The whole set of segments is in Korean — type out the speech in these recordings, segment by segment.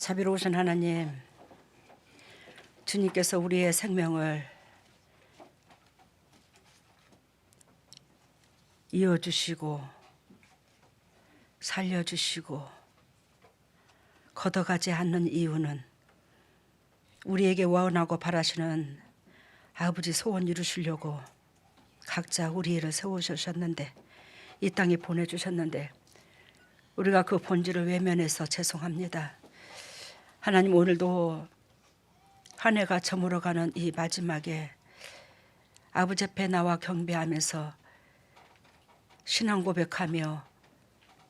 자비로우신 하나님, 주님께서 우리의 생명을 이어주시고 살려주시고 걷어가지 않는 이유는 우리에게 원하고 바라시는 아버지 소원 이루시려고 각자 우리 일을 세우셨는데, 이 땅에 보내주셨는데 우리가 그 본질을 외면해서 죄송합니다. 하나님, 오늘도 한 해가 저물어가는 이 마지막에 아버지 앞에 나와 경배하면서 신앙 고백하며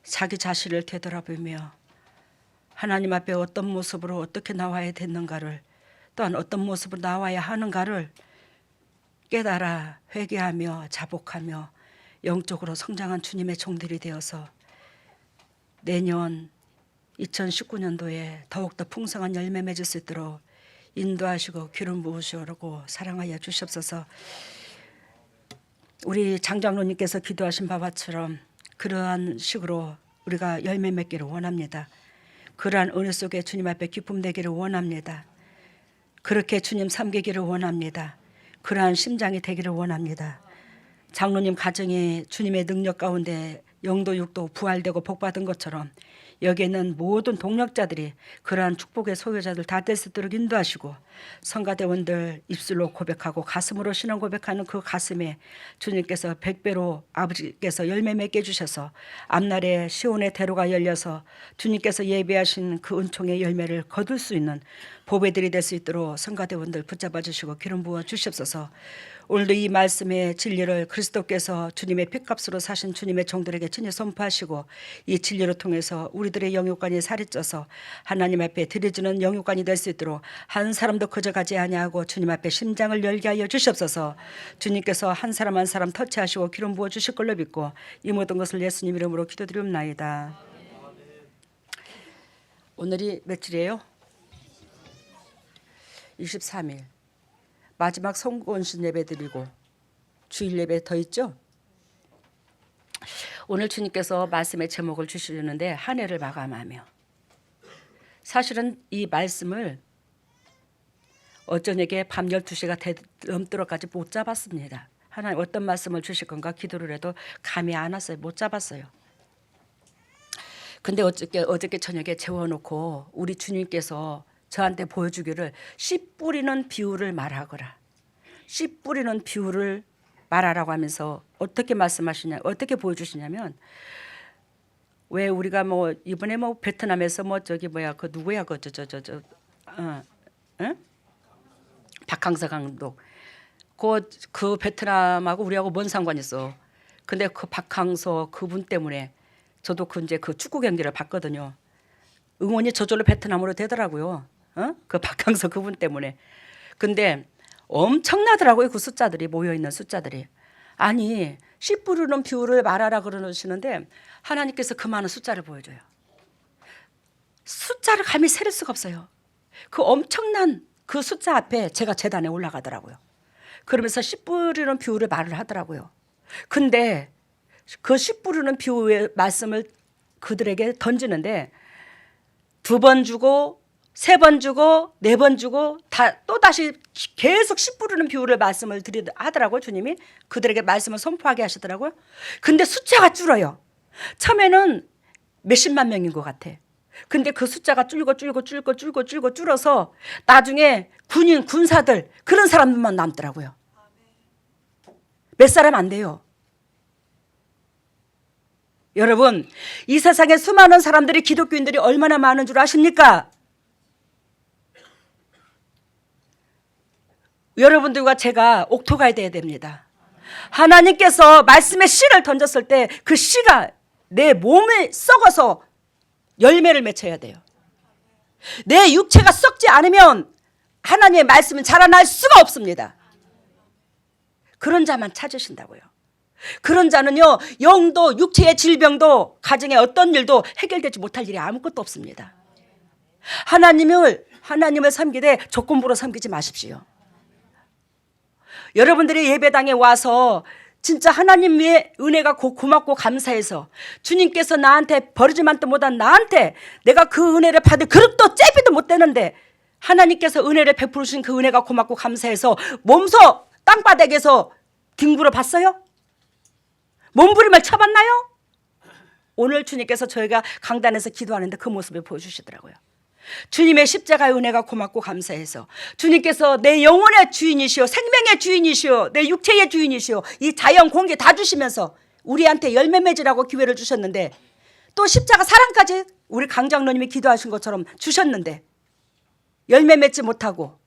자기 자신을 되돌아보며 하나님 앞에 어떤 모습으로 어떻게 나와야 됐는가를, 또한 어떤 모습으로 나와야 하는가를 깨달아 회개하며 자복하며 영적으로 성장한 주님의 종들이 되어서 내년 2019년도에 더욱더 풍성한 열매 맺을 수 있도록 인도하시고 기름 부으시고 사랑하여 주시옵소서. 우리 장장로님께서 기도하신 바처럼 그러한 식으로 우리가 열매 맺기를 원합니다. 그러한 은혜 속에 주님 앞에 기쁨 되기를 원합니다. 그렇게 주님 섬기기를 원합니다. 그러한 심장이 되기를 원합니다. 장로님 가정이 주님의 능력 가운데 영도 육도 부활되고 복받은 것처럼 여기에 있는 모든 동력자들이 그러한 축복의 소유자들 다 될 수 있도록 인도하시고, 성가대원들 입술로 고백하고 가슴으로 신앙 고백하는 그 가슴에 주님께서 100배로 아버지께서 열매 맺게 해주셔서 앞날에 시온의 대로가 열려서 주님께서 예비하신 그 은총의 열매를 거둘 수 있는 보배들이 될 수 있도록 성가대원들 붙잡아 주시고 기름 부어 주시옵소서. 오늘도 이 말씀의 진리를 그리스도께서 주님의 피값으로 사신 주님의 종들에게 친히 선포하시고 이 진리를 통해서 우리들의 영육관이 살이 쪄서 하나님 앞에 드려지는 영육관이 될 수 있도록 한 사람도 거저가지 아니하고 주님 앞에 심장을 열게 하여 주시옵소서. 주님께서 한 사람 한 사람 터치하시고 기름 부어 주실 걸로 믿고 이 모든 것을 예수님 이름으로 기도드리옵나이다. 오늘이 며칠이에요? 23일. 마지막 성곤신 예배 드리고 주일 예배 더 있죠? 오늘 주님께서 말씀의 제목을 주시는데 한 해를 마감하며, 사실은 이 말씀을 어쩌냐게 밤 12시가 넘도록까지 못 잡았습니다. 하나님 어떤 말씀을 주실 건가 기도를 해도 감이 안 왔어요. 못 잡았어요. 근데 어저께 저녁에 재워놓고 우리 주님께서 저한테 보여주기를 씨 뿌리는 비유를 말하거라. 씨 뿌리는 비유를 말하라고 하면서 어떻게 말씀하시냐, 어떻게 보여주시냐면, 왜 우리가 뭐 이번에 뭐 베트남에서 뭐 저기 뭐야 그 누구야 그 박항서 감독 그 베트남하고 우리하고 뭔 상관 있어. 근데 그 박항서 그분 때문에 저도 이제 그 축구 경기를 봤거든요. 응원이 저절로 베트남으로 되더라고요. 그 박항서 그분 때문에. 근데 엄청나더라고요. 그 숫자들이 모여있는 숫자들이. 아니 씨 뿌리는 비유를 말하라 그러시는데 하나님께서 그 많은 숫자를 보여줘요. 숫자를 감히 세릴 수가 없어요. 그 엄청난 그 숫자 앞에 제가 제단에 올라가더라고요. 그러면서 씨 뿌리는 비유를 말을 하더라고요. 근데 그 씨 뿌리는 비유의 말씀을 그들에게 던지는데 2번 주고 3번 주고 4번 주고 또다시 계속 씨 뿌리는 비유를 말씀을 하더라고요. 주님이 그들에게 말씀을 선포하게 하시더라고요. 근데 숫자가 줄어요. 처음에는 몇십만 명인 것 같아. 근데 그 숫자가 줄어서 나중에 군사들 그런 사람들만 남더라고요. 몇 사람 안 돼요. 여러분, 이 세상에 수많은 사람들이, 기독교인들이 얼마나 많은 줄 아십니까? 여러분들과 제가 옥토가 돼야 됩니다. 하나님께서 말씀의 씨를 던졌을 때 그 씨가 내 몸에 썩어서 열매를 맺혀야 돼요. 내 육체가 썩지 않으면 하나님의 말씀은 자라날 수가 없습니다. 그런 자만 찾으신다고요. 그런 자는요, 영도 육체의 질병도 가정의 어떤 일도 해결되지 못할 일이 아무것도 없습니다. 하나님을 섬기되 조건부로 섬기지 마십시오. 여러분들이 예배당에 와서 진짜 하나님의 은혜가 고맙고 감사해서 주님께서 나한테 버리지만도 못한 나한테 내가 그 은혜를 받을 그릇도 째비도 못 되는데 하나님께서 은혜를 베푸신 그 은혜가 고맙고 감사해서 몸소 땅바닥에서 뒹굴어 봤어요? 몸부림을 쳐봤나요? 오늘 주님께서 저희가 강단에서 기도하는데 그 모습을 보여주시더라고요. 주님의 십자가의 은혜가 고맙고 감사해서 주님께서 내 영혼의 주인이시오, 생명의 주인이시오, 내 육체의 주인이시오, 이 자연 공기 다 주시면서 우리한테 열매 맺으라고 기회를 주셨는데 또 십자가 사랑까지 우리 강 장로님이 기도하신 것처럼 주셨는데 열매 맺지 못하고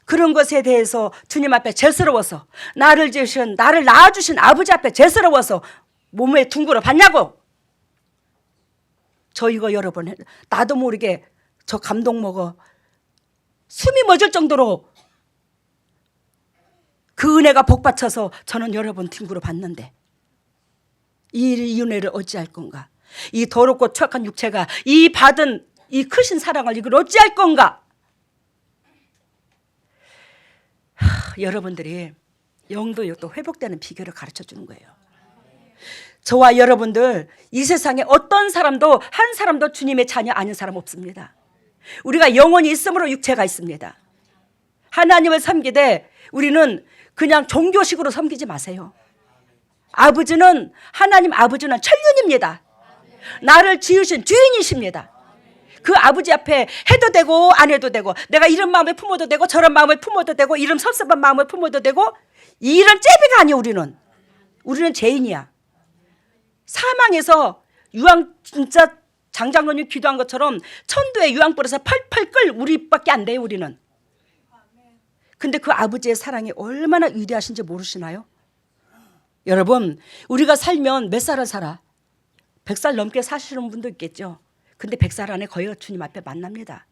그런 것에 대해서 주님 앞에 죄스러워서 나를 지으신 나를 낳아주신 아버지 앞에 죄스러워서 몸에 둥그러 봤냐고. 저 이거 여러분 나도 모르게 저 감동 먹어 숨이 멎을 정도로 그 은혜가 복받쳐서 저는 여러분 뒹굴어 봤는데 이 은혜를 어찌할 건가. 이 더럽고 추악한 육체가 이 받은 이 크신 사랑을 이걸 어찌할 건가. 여러분들이 영도 또 회복되는 비결을 가르쳐 주는 거예요. 저와 여러분들 이 세상에 어떤 사람도 한 사람도 주님의 자녀 아닌 사람 없습니다. 우리가 영혼이 있으므로 육체가 있습니다. 하나님을 섬기되 우리는 그냥 종교식으로 섬기지 마세요. 아버지는 하나님 아버지는 천륜입니다. 나를 지으신 주인이십니다. 그 아버지 앞에 해도 되고 안 해도 되고 내가 이런 마음을 품어도 되고 저런 마음을 품어도 되고 이런 섭섭한 마음을 품어도 되고 이런 째비가 아니야. 우리는 죄인이야. 사망에서 유황 진짜 장장로님 기도한 것처럼 천도의 유황불에서 펄펄 끓 우리밖에 안 돼요. 우리는. 근데 그 아버지의 사랑이 얼마나 위대하신지 모르시나요? 여러분 우리가 살면 몇 살을 살아? 100살 넘게 사시는 분도 있겠죠. 근데 100살 안에 거의 주님 앞에 만납니다.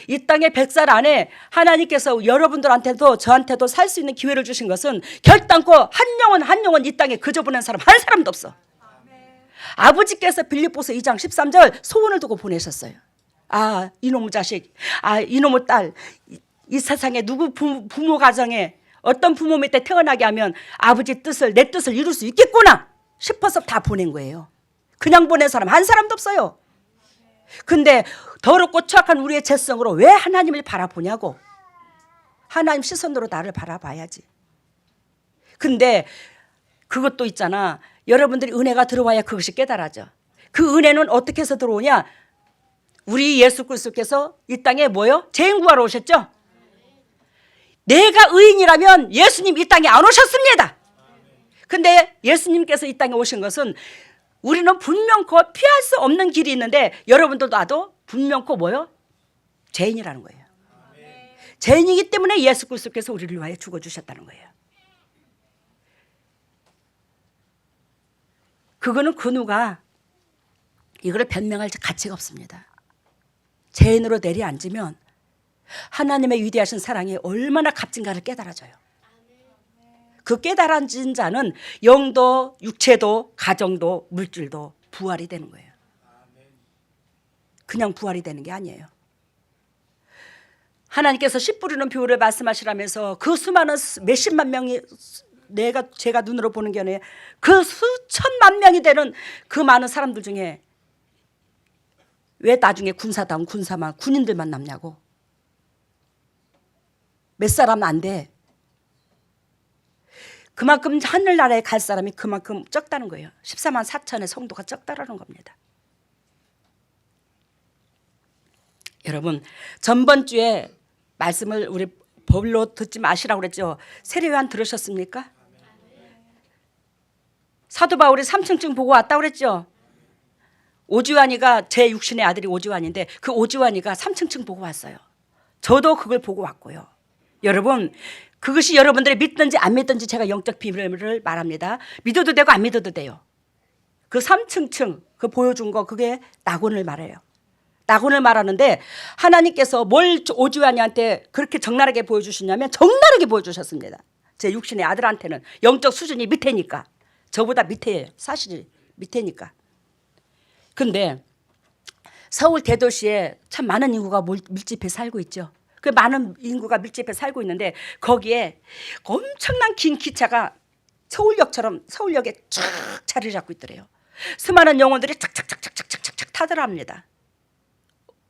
이 땅의 100살 안에 하나님께서 여러분들한테도 저한테도 살 수 있는 기회를 주신 것은 결단코 한 영혼 이 땅에 그저 보낸 사람 한 사람도 없어. 아버지께서 빌립보서 2장 13절 소원을 두고 보내셨어요. 아 이놈의 자식, 아 이놈의 딸, 이 세상에 누구 부모 가정에 어떤 부모 밑에 태어나게 하면 아버지 뜻을 내 뜻을 이룰 수 있겠구나 싶어서 다 보낸 거예요. 그냥 보낸 사람 한 사람도 없어요. 근데 더럽고 추악한 우리의 죄성으로 왜 하나님을 바라보냐고. 하나님 시선으로 나를 바라봐야지. 근데 그것도 있잖아. 여러분들이 은혜가 들어와야 그것이 깨달아져. 그 은혜는 어떻게 해서 들어오냐. 우리 예수 그리스도께서 이 땅에 뭐요? 죄인 구하러 오셨죠. 내가 의인이라면 예수님 이 땅에 안 오셨습니다. 근데 예수님께서 이 땅에 오신 것은 우리는 분명코 피할 수 없는 길이 있는데 여러분들도 나도 분명코 뭐요? 죄인이라는 거예요. 죄인이기 때문에 예수 그리스도께서 우리를 위하여 죽어주셨다는 거예요. 그거는 그 누가 이거를 변명할 가치가 없습니다. 죄인으로 내려앉으면 하나님의 위대하신 사랑이 얼마나 값진가를 깨달아져요. 그 깨달아진 자는 영도 육체도 가정도 물질도 부활이 되는 거예요. 그냥 부활이 되는 게 아니에요. 하나님께서 씨 뿌리는 비유를 말씀하시라면서 그 수많은 몇십만 명이 제가 눈으로 보는 게 아니에요. 그 수천만 명이 되는 그 많은 사람들 중에 왜 나중에 군사다운 군인들만 남냐고. 몇 사람은 안 돼. 그만큼 하늘나라에 갈 사람이 그만큼 적다는 거예요. 14만 4천의 성도가 적다라는 겁니다. 여러분 전번 주에 말씀을 우리 별로 듣지 마시라고 그랬죠. 세례요한 들으셨습니까? 사도 바울이 3층 보고 왔다고 그랬죠. 오지환이가 제 육신의 아들이 오지환인데 그 오지환이가 3층 보고 왔어요. 저도 그걸 보고 왔고요. 여러분 그것이 여러분들이 믿든지 안 믿든지 제가 영적 비밀을 말합니다. 믿어도 되고 안 믿어도 돼요. 그 3층 그 보여준 거 그게 낙원을 말해요. 낙원을 말하는데 하나님께서 뭘 오지환이한테 그렇게 적나라하게 보여주시냐면 적나라하게 보여주셨습니다. 제 육신의 아들한테는 영적 수준이 밑에니까. 저보다 밑에예요. 사실이 밑에니까. 근데 서울 대도시에 참 많은 인구가 밀집해 살고 있죠. 그 많은 인구가 밀집해 살고 있는데 거기에 엄청난 긴 기차가 서울역처럼 서울역에 쫙 자리 잡고 있더래요. 수많은 영혼들이 착착착착착착착 타더랍니다.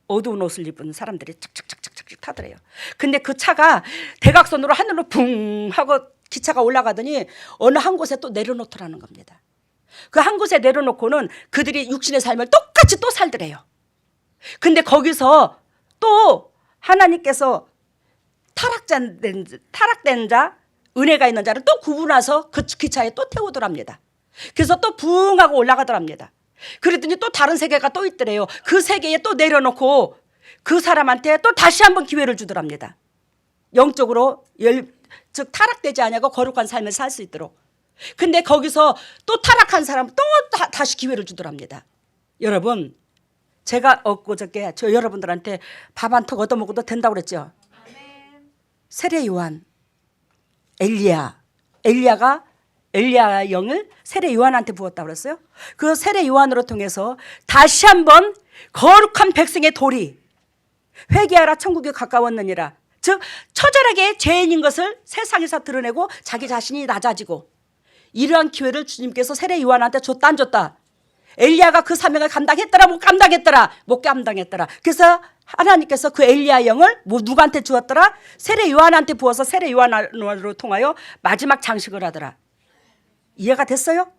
어두운 옷을 입은 사람들이 착착착착착 타더래요. 근데 그 차가 대각선으로 하늘로 붕 하고 기차가 올라가더니 어느 한 곳에 또 내려놓더라는 겁니다. 그 한 곳에 내려놓고는 그들이 육신의 삶을 똑같이 또 살더래요. 근데 거기서 또 하나님께서 타락된 자, 은혜가 있는 자를 또 구분해서 그 기차에 또 태우더랍니다. 그래서 또 붕 하고 올라가더랍니다. 그랬더니 또 다른 세계가 또 있더래요. 그 세계에 또 내려놓고 그 사람한테 또 다시 한번 기회를 주더랍니다. 영적으로 즉 타락되지 않냐고 거룩한 삶을 살 수 있도록. 근데 거기서 또 타락한 사람 또 다시 기회를 주더랍니다. 여러분, 제가 엊그저께 저 여러분들한테 밥 한 턱 얻어먹어도 된다고 그랬죠. 세례 요한, 엘리야가 엘리야 영을 세례 요한한테 부었다고 그랬어요. 그 세례 요한으로 통해서 다시 한번 거룩한 백성의 도리, 회개하라 천국에 가까웠느니라. 즉 처절하게 죄인인 것을 세상에서 드러내고 자기 자신이 낮아지고, 이러한 기회를 주님께서 세례 요한한테 줬다 안 줬다? 엘리야가 그 사명을 감당했더라 못 감당했더라? 못 감당했더라. 그래서 하나님께서 그 엘리야 영을 누구한테 주었더라? 세례 요한한테 부어서 세례 요한으로 통하여 마지막 장식을 하더라. 이해가 됐어요?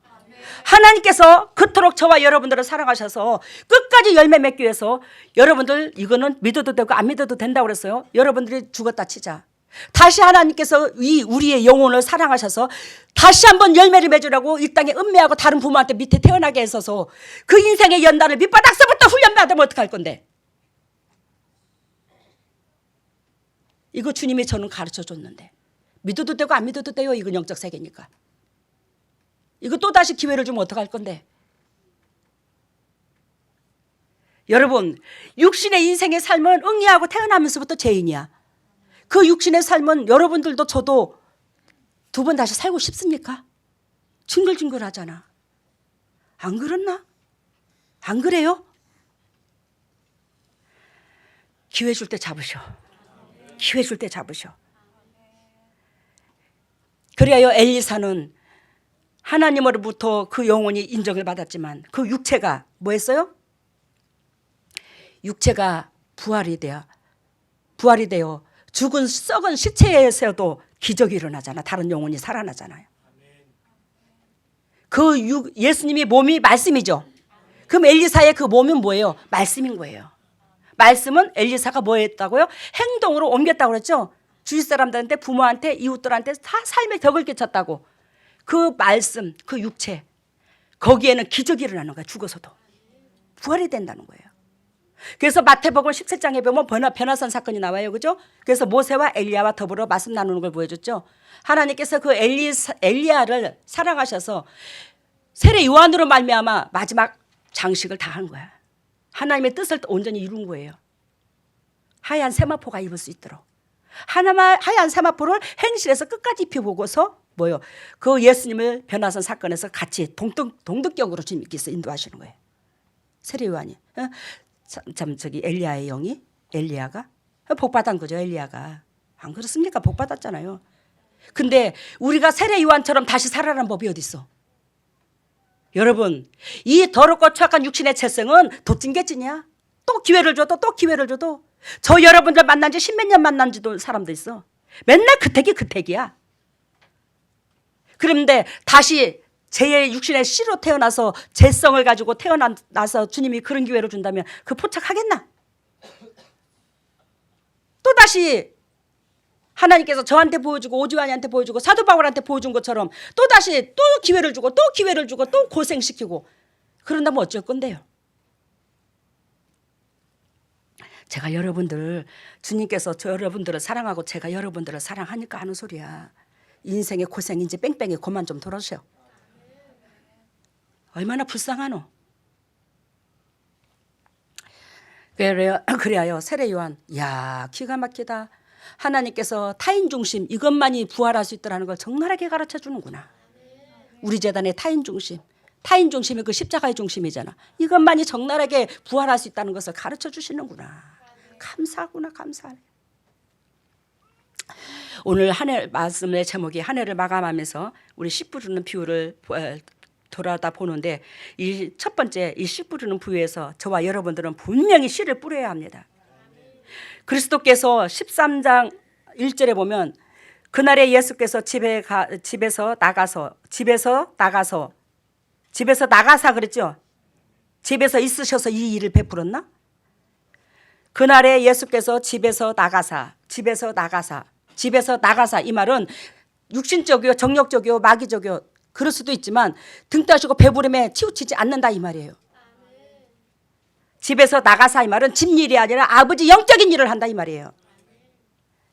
하나님께서 그토록 저와 여러분들을 사랑하셔서 끝까지 열매 맺기 위해서, 여러분들 이거는 믿어도 되고 안 믿어도 된다고 그랬어요. 여러분들이 죽었다 치자, 다시 하나님께서 우리의 영혼을 사랑하셔서 다시 한번 열매를 맺으라고 이 땅에 음매하고 다른 부모한테 밑에 태어나게 했어서 그 인생의 연단을 밑바닥서부터 훈련받으면 어떡할 건데? 이거 주님이 저는 가르쳐 줬는데, 믿어도 되고 안 믿어도 돼요. 이건 영적 세계니까. 이거 또 다시 기회를 주면 어떡할 건데? 여러분, 육신의 인생의 삶은 응애하고 태어나면서부터 죄인이야. 그 육신의 삶은 여러분들도 저도 두 번 다시 살고 싶습니까? 징글징글하잖아. 안 그렇나? 안 그래요? 기회 줄 때 잡으셔. 기회 줄 때 잡으셔. 그래야 엘리사는 하나님으로부터 그 영혼이 인정을 받았지만 그 육체가 뭐 했어요? 육체가 부활이 되어 죽은 썩은 시체에서도 기적이 일어나잖아. 다른 영혼이 살아나잖아요. 그 예수님이 몸이 말씀이죠. 그럼 엘리사의 그 몸은 뭐예요? 말씀인 거예요. 말씀은 엘리사가 뭐 했다고요? 행동으로 옮겼다고 그랬죠. 주위 사람들한테, 부모한테, 이웃들한테 다 삶의 덕을 끼쳤다고. 그 말씀, 그 육체, 거기에는 기적이 일어나는 거예요. 죽어서도 부활이 된다는 거예요. 그래서 마태복음 17장에 보면 변화산 사건이 나와요. 그죠? 그래서 모세와 엘리야와 더불어 말씀 나누는 걸 보여줬죠. 하나님께서 그 엘리야를 사랑하셔서 세례 요한으로 말미암아 마지막 장식을 다 한 거야. 하나님의 뜻을 온전히 이룬 거예요. 하얀 세마포가 입을 수 있도록. 하얀 세마포를 행실에서 끝까지 입혀보고서 뭐요? 그 예수님을 변화산 사건에서 같이 동등격으로 주님께서 인도하시는 거예요. 세례 요한이. 저기 엘리야의 영이, 엘리야가 복받은 거죠. 엘리야가. 안 그렇습니까? 복받았잖아요. 근데 우리가 세례 요한처럼 다시 살아나는 법이 어디 있어? 여러분, 이 더럽고 추악한 육신의 채성은 도찐개찐이야. 또 기회를 줘도 또 기회를 줘도. 저 여러분들 만난 지 10몇 년 만난 지도 사람도 있어. 맨날 그택이야. 그런데 다시 제 육신의 씨로 태어나서 죄성을 가지고 태어나서 주님이 그런 기회를 준다면 그 포착하겠나? 또다시 하나님께서 저한테 보여주고 오지환이한테 보여주고 사도 바울한테 보여준 것처럼 또다시 또 기회를 주고 또 기회를 주고 또 고생시키고 그런다면 어쩔 건데요? 제가 여러분들, 주님께서 저 여러분들을 사랑하고 제가 여러분들을 사랑하니까 하는 소리야. 인생의 고생인지 뺑뺑이 그만 좀 돌아주세요. 얼마나 불쌍하노. 그래요. 세례 요한, 야, 기가 막히다. 하나님께서 타인 중심, 이것만이 부활할 수 있다는 걸 적나라하게 가르쳐 주는구나. 우리 재단의 타인 중심이 그 십자가의 중심이잖아. 이것만이 적나라하게 부활할 수 있다는 것을 가르쳐 주시는구나. 감사하구나, 감사하네. 오늘 한 해 말씀의 제목이 한 해를 마감하면서 우리 씨 뿌리는 비유를 돌아다 보는데 이 첫 번째 이 씨 뿌리는 비유에서 저와 여러분들은 분명히 씨를 뿌려야 합니다. 그리스도께서 13장 1절에 보면 그날에 예수께서 집에서 나가사 그랬죠. 집에서 있으셔서 이 일을 베풀었나? 그날에 예수께서 집에서 나가사 이 말은 육신적이요 정력적이요 마귀적이요 그럴 수도 있지만 등 따시고 배부름에 치우치지 않는다 이 말이에요. 집에서 나가사 이 말은 집 일이 아니라 아버지 영적인 일을 한다 이 말이에요.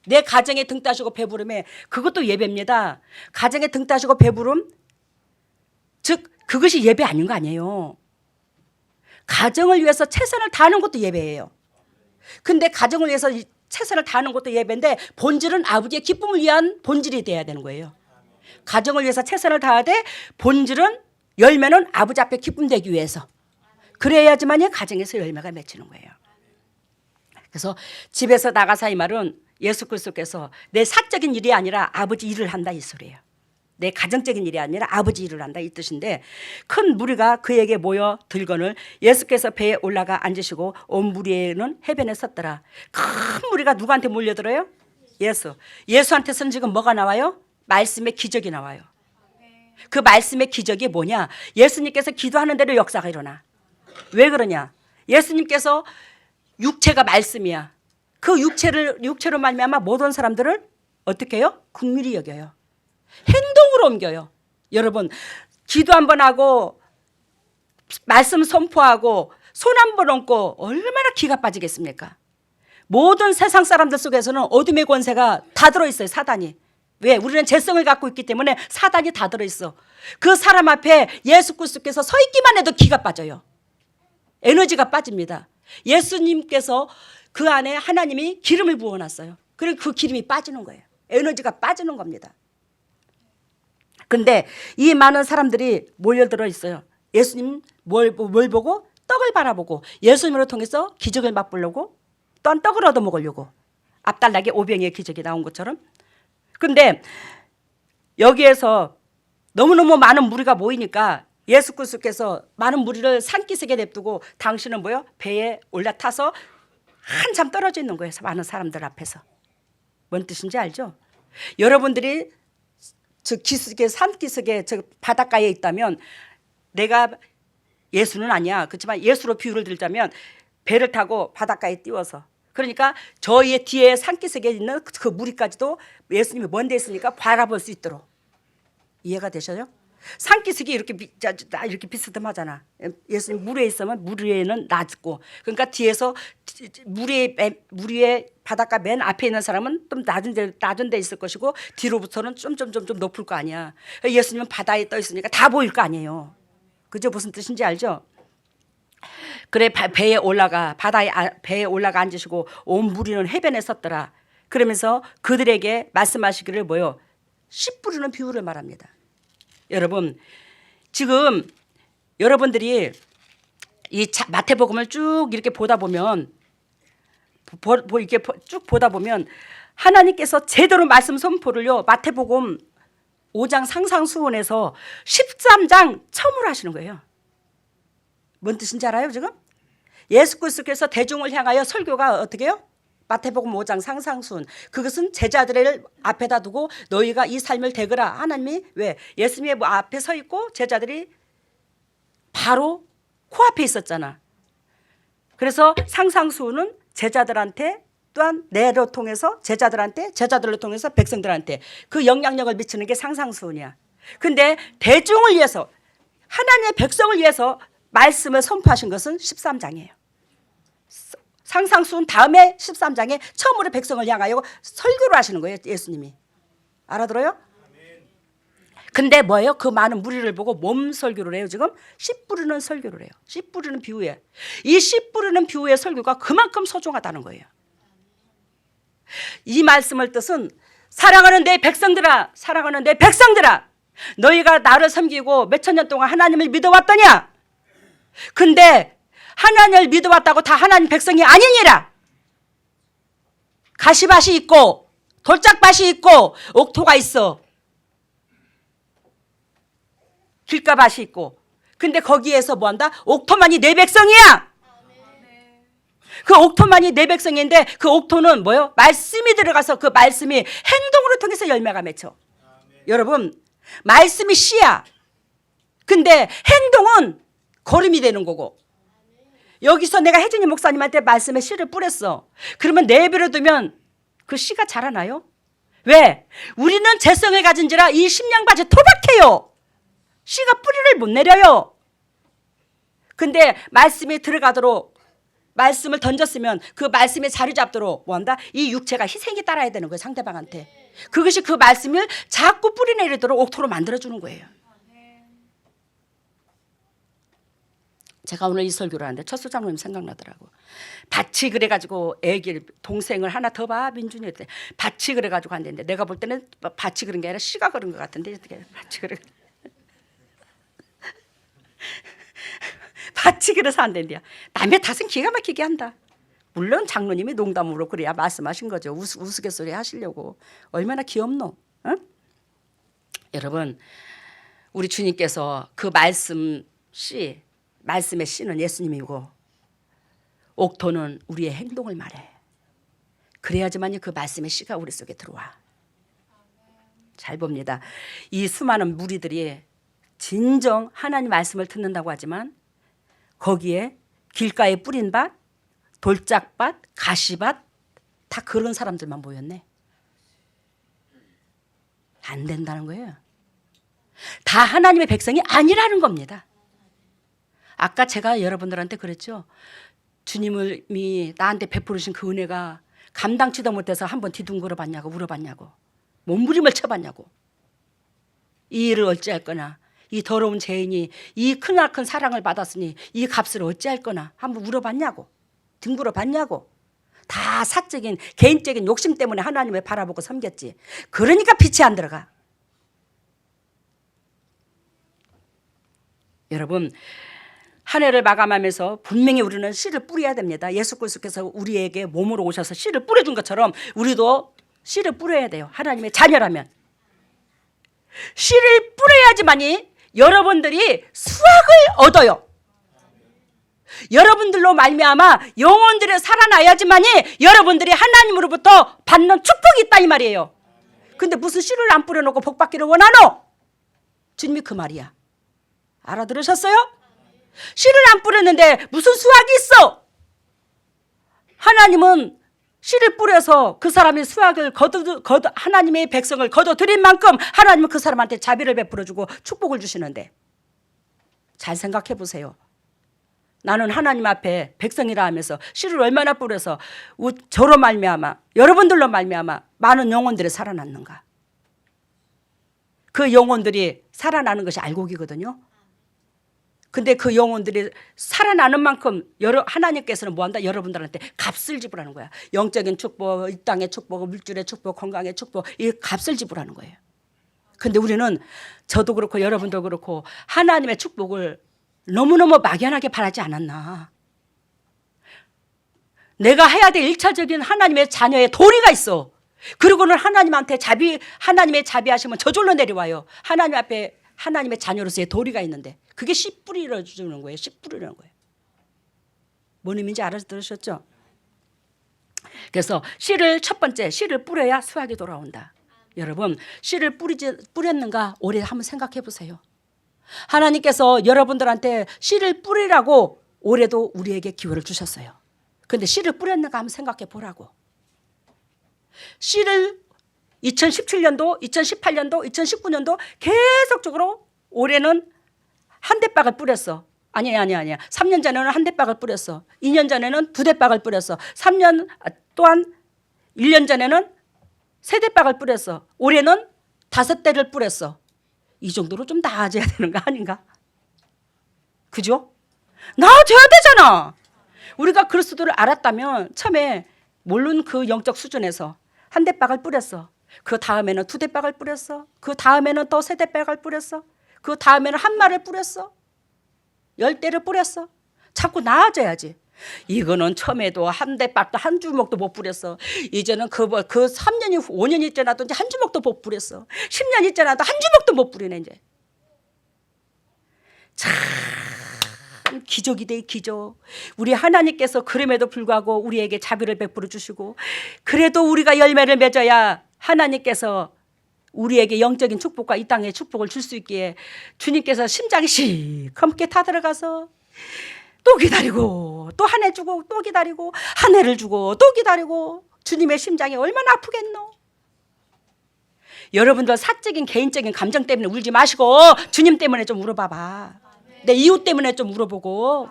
내 가정에 등 따시고 배부름에 그것도 예배입니다. 가정에 등 따시고 배부름 즉 그것이 예배 아닌 거 아니에요. 가정을 위해서 최선을 다하는 것도 예배예요. 근데 가정을 위해서 최선을 다하는 것도 예배인데 본질은 아버지의 기쁨을 위한 본질이 돼야 되는 거예요. 가정을 위해서 최선을 다하되 본질은 열매는 아버지 앞에 기쁨 되기 위해서 그래야지만이 가정에서 열매가 맺히는 거예요. 그래서 집에서 나가사 이 말은 예수 그리스도께서 내 사적인 일이 아니라 아버지 일을 한다 이 소리예요. 내 가정적인 일이 아니라 아버지 일을 한다 이 뜻인데 큰 무리가 그에게 모여 들거늘 예수께서 배에 올라가 앉으시고 온 무리에는 해변에 섰더라. 큰 무리가 누구한테 몰려들어요? 예수한테서는 지금 뭐가 나와요? 말씀의 기적이 나와요. 그 말씀의 기적이 뭐냐? 예수님께서 기도하는 대로 역사가 일어나. 왜 그러냐? 예수님께서 육체가 말씀이야. 그 육체로 말미암아 모든 사람들을 어떻게 해요? 긍휼히 여겨요. 행동으로 옮겨요. 여러분 기도 한번 하고 말씀 선포하고 손 한번 얹고 얼마나 기가 빠지겠습니까? 모든 세상 사람들 속에서는 어둠의 권세가 다 들어있어요. 사단이. 왜? 우리는 죄성을 갖고 있기 때문에 사단이 다 들어있어. 그 사람 앞에 예수 그리스도께서 서 있기만 해도 기가 빠져요. 에너지가 빠집니다. 예수님께서 그 안에 하나님이 기름을 부어놨어요. 그리고 그 기름이 빠지는 거예요. 에너지가 빠지는 겁니다. 근데 이 많은 사람들이 몰려들어 있어요. 예수님 뭘 보고? 떡을 바라보고 예수님으로 통해서 기적을 맛보려고 또한 떡을 얻어먹으려고 앞달나게 오병이의 기적이 나온 것처럼. 근데 여기에서 너무너무 많은 무리가 모이니까 예수 그리스도께서 많은 무리를 산기슭에 냅두고 당신은 뭐요? 배에 올라타서 한참 떨어져 있는 거예요. 많은 사람들 앞에서. 뭔 뜻인지 알죠? 여러분들이 저 기슭에 산기슭에 저 바닷가에 있다면 내가 예수는 아니야. 그렇지만 예수로 비유를 들자면 배를 타고 바닷가에 띄워서 그러니까 저희의 뒤에 산기슭에 있는 그 무리까지도 예수님이 먼 데 있으니까 바라볼 수 있도록 이해가 되셔요? 산기슭이 이렇게 비스듬하잖아. 예수님 물 위에 있으면 물 위에는 낮고 그러니까 뒤에서 물 위에 바닷가 맨 앞에 있는 사람은 좀 낮은 데 있을 것이고 뒤로부터는 좀 높을 거 아니야. 예수님은 바다에 떠 있으니까 다 보일 거 아니에요. 그죠? 무슨 뜻인지 알죠? 그래 배에 올라가 앉으시고 온 무리는 해변에 섰더라. 그러면서 그들에게 말씀하시기를 뭐요? 씨 뿌리는 비유를 말합니다. 여러분 지금 여러분들이 이 마태복음을 쭉 이렇게 보다 보면 이렇게 쭉 보다 보면 하나님께서 제대로 말씀 선포를요 마태복음 5장 상상수훈에서 13장 처음으로 하시는 거예요. 뭔 뜻인지 알아요 지금? 예수 그리스도께서 대중을 향하여 설교가 어떻게 해요? 마태복음 5장 상상수훈 그것은 제자들을 앞에다 두고 너희가 이 삶을 대거라. 하나님이 왜? 예수님의 앞에 서 있고 제자들이 바로 코앞에 있었잖아. 그래서 상상수훈은 제자들한테 또한 내로 통해서 제자들로 통해서 백성들한테 그 영향력을 미치는 게 상상수훈이야. 근데 대중을 위해서 하나님의 백성을 위해서 말씀을 선포하신 것은 13장이에요. 상상수훈 다음에 13장에 처음으로 백성을 향하여 설교를 하시는 거예요. 예수님이. 알아들어요? 근데 뭐예요? 그 많은 무리를 보고 몸 설교를 해요. 지금 씨 뿌리는 설교를 해요. 씨 뿌리는 비유에. 이 씨 뿌리는 비유의 설교가 그만큼 소중하다는 거예요. 이 말씀을 뜻은 사랑하는 내 백성들아 너희가 나를 섬기고 몇천 년 동안 하나님을 믿어왔더냐? 근데 하나님을 믿어왔다고 다 하나님 백성이 아니니라. 가시밭이 있고 돌짝밭이 있고 옥토가 있어. 길가밭이 있고. 근데 거기에서 뭐한다? 옥토만이 내 백성이야. 그 옥토만이 내 백성인데 그 옥토는 뭐요? 말씀이 들어가서 그 말씀이 행동으로 통해서 열매가 맺혀. 여러분, 말씀이 씨야. 근데 행동은 걸음이 되는 거고. 여기서 내가 혜진이 목사님한테 말씀에 씨를 뿌렸어. 그러면 내버려 두면 그 씨가 자라나요? 왜? 우리는 재성을 가진지라 이 심령밭에 토박해요. 씨가 뿌리를 못 내려요. 근데 말씀이 들어가도록 말씀을 던졌으면 그 말씀에 자리 잡도록 뭐한다? 이 육체가 희생이 따라야 되는 거예요. 상대방한테. 그것이 그 말씀을 자꾸 뿌리내리도록 옥토로 만들어주는 거예요. 제가 오늘 이 설교를 하는데 첫 소장님 생각나더라고. 밭이 그래가지고 애기 동생을 하나 더 봐. 민준이 때 밭이 그래가지고 한대는데 내가 볼 때는 밭이 그런 게 아니라 씨가 그런 것 같은데 어떻게 밭이 그래. 밭이 그래서 안 된대요. 남의 탓은 기가 막히게 한다. 물론 장로님이 농담으로 그래야 말씀하신 거죠. 우스갯소리 하시려고. 얼마나 귀엽노? 응? 여러분, 우리 주님께서 그 말씀의 씨는 예수님이고 옥토는 우리의 행동을 말해. 그래야지만이 그 말씀의 씨가 우리 속에 들어와. 잘 봅니다. 이 수많은 무리들이 진정 하나님 말씀을 듣는다고 하지만 거기에 길가에 뿌린 밭, 돌짝밭, 가시밭 다 그런 사람들만 모였네. 안 된다는 거예요. 다 하나님의 백성이 아니라는 겁니다. 아까 제가 여러분들한테 그랬죠. 주님이 나한테 베푸르신 그 은혜가 감당치도 못해서 한번 뒤둥그러 봤냐고 물어봤냐고. 몸부림을 쳐봤냐고. 이 일을 어찌할 거나 이 더러운 죄인이 이 크나큰 사랑을 받았으니 이 값을 어찌할 거나 한번 물어봤냐고. 뒹굴어 봤냐고. 다 사적인 개인적인 욕심 때문에 하나님을 바라보고 섬겼지. 그러니까 빛이 안 들어가. 여러분, 한 해를 마감하면서 분명히 우리는 씨를 뿌려야 됩니다. 예수 그리스도께서 우리에게 몸으로 오셔서 씨를 뿌려준 것처럼 우리도 씨를 뿌려야 돼요. 하나님의 자녀라면. 씨를 뿌려야지만이 여러분들이 수확을 얻어요. 여러분들로 말미암아 영혼들이 살아나야지만이 여러분들이 하나님으로부터 받는 축복이 있다 이 말이에요. 근데 무슨 씨를 안 뿌려놓고 복 받기를 원하노? 주님이 그 말이야. 알아들으셨어요? 씨를 안 뿌렸는데 무슨 수확이 있어? 하나님은 씨를 뿌려서 그 사람의 수확을 하나님의 백성을 거둬들인 만큼 하나님은 그 사람한테 자비를 베풀어주고 축복을 주시는데 잘 생각해 보세요. 나는 하나님 앞에 백성이라 하면서 씨를 얼마나 뿌려서 저로 말미암아 여러분들로 말미암아 많은 영혼들이 살아났는가. 그 영혼들이 살아나는 것이 알곡이거든요. 근데 그 영혼들이 살아나는 만큼 하나님께서는 뭐한다? 여러분들한테 값을 지불하는 거야. 영적인 축복, 이 땅의 축복, 물질의 축복, 건강의 축복, 이 값을 지불하는 거예요. 근데 우리는 저도 그렇고 여러분도 그렇고 하나님의 축복을 너무너무 막연하게 바라지 않았나. 내가 해야 될 1차적인 하나님의 자녀의 도리가 있어. 그리고는 하나님의 자비하시면 저절로 내려와요. 하나님 앞에 하나님의 자녀로서의 도리가 있는데 그게 씨 뿌리를 주는 거예요. 씨 뿌리라는 거예요. 뭔 의미인지 알아들으셨죠? 그래서 첫 번째 씨를 뿌려야 수확이 돌아온다. 여러분, 씨를 뿌렸는가 올해 한번 생각해 보세요. 하나님께서 여러분들한테 씨를 뿌리라고 올해도 우리에게 기회를 주셨어요. 그런데 씨를 뿌렸는가 한번 생각해 보라고. 씨를 2017년도, 2018년도, 2019년도 계속적으로 올해는 한 대박을 뿌렸어. 아니야. 3년 전에는 한 대박을 뿌렸어. 2년 전에는 2대박을 뿌렸어. 3년 또한 1년 전에는 3대박을 뿌렸어. 올해는 5대를 뿌렸어. 이 정도로 좀 나아져야 되는 거 아닌가? 그죠? 나아져야 되잖아. 우리가 그리스도를 알았다면 처음에 모르는 그 영적 수준에서 한 대박을 뿌렸어. 그 다음에는 2대박을 뿌렸어. 그 다음에는 또 3대박을 뿌렸어. 그 다음에는 한 말을 뿌렸어. 10대를 뿌렸어. 자꾸 나아져야지. 이거는 처음에도 한 대밥도 한 주먹도 못 뿌렸어. 이제는 그 3년이 5년이 지나도 이제 한 주먹도 못 뿌렸어. 10년이 지나도 한 주먹도 못 뿌리네 이제. 참 기적이 돼 기적. 우리 하나님께서 그럼에도 불구하고 우리에게 자비를 베풀어 주시고 그래도 우리가 열매를 맺어야 하나님께서 우리에게 영적인 축복과 이 땅의 축복을 줄 수 있기에 주님께서 심장이 시커멓게 타들어가서 또 기다리고 또 한 해 주고 또 기다리고 한 해를 주고 또 기다리고 주님의 심장이 얼마나 아프겠노. 여러분들 사적인 개인적인 감정 때문에 울지 마시고 주님 때문에 좀 울어봐봐. 내 이웃 때문에 좀 울어보고.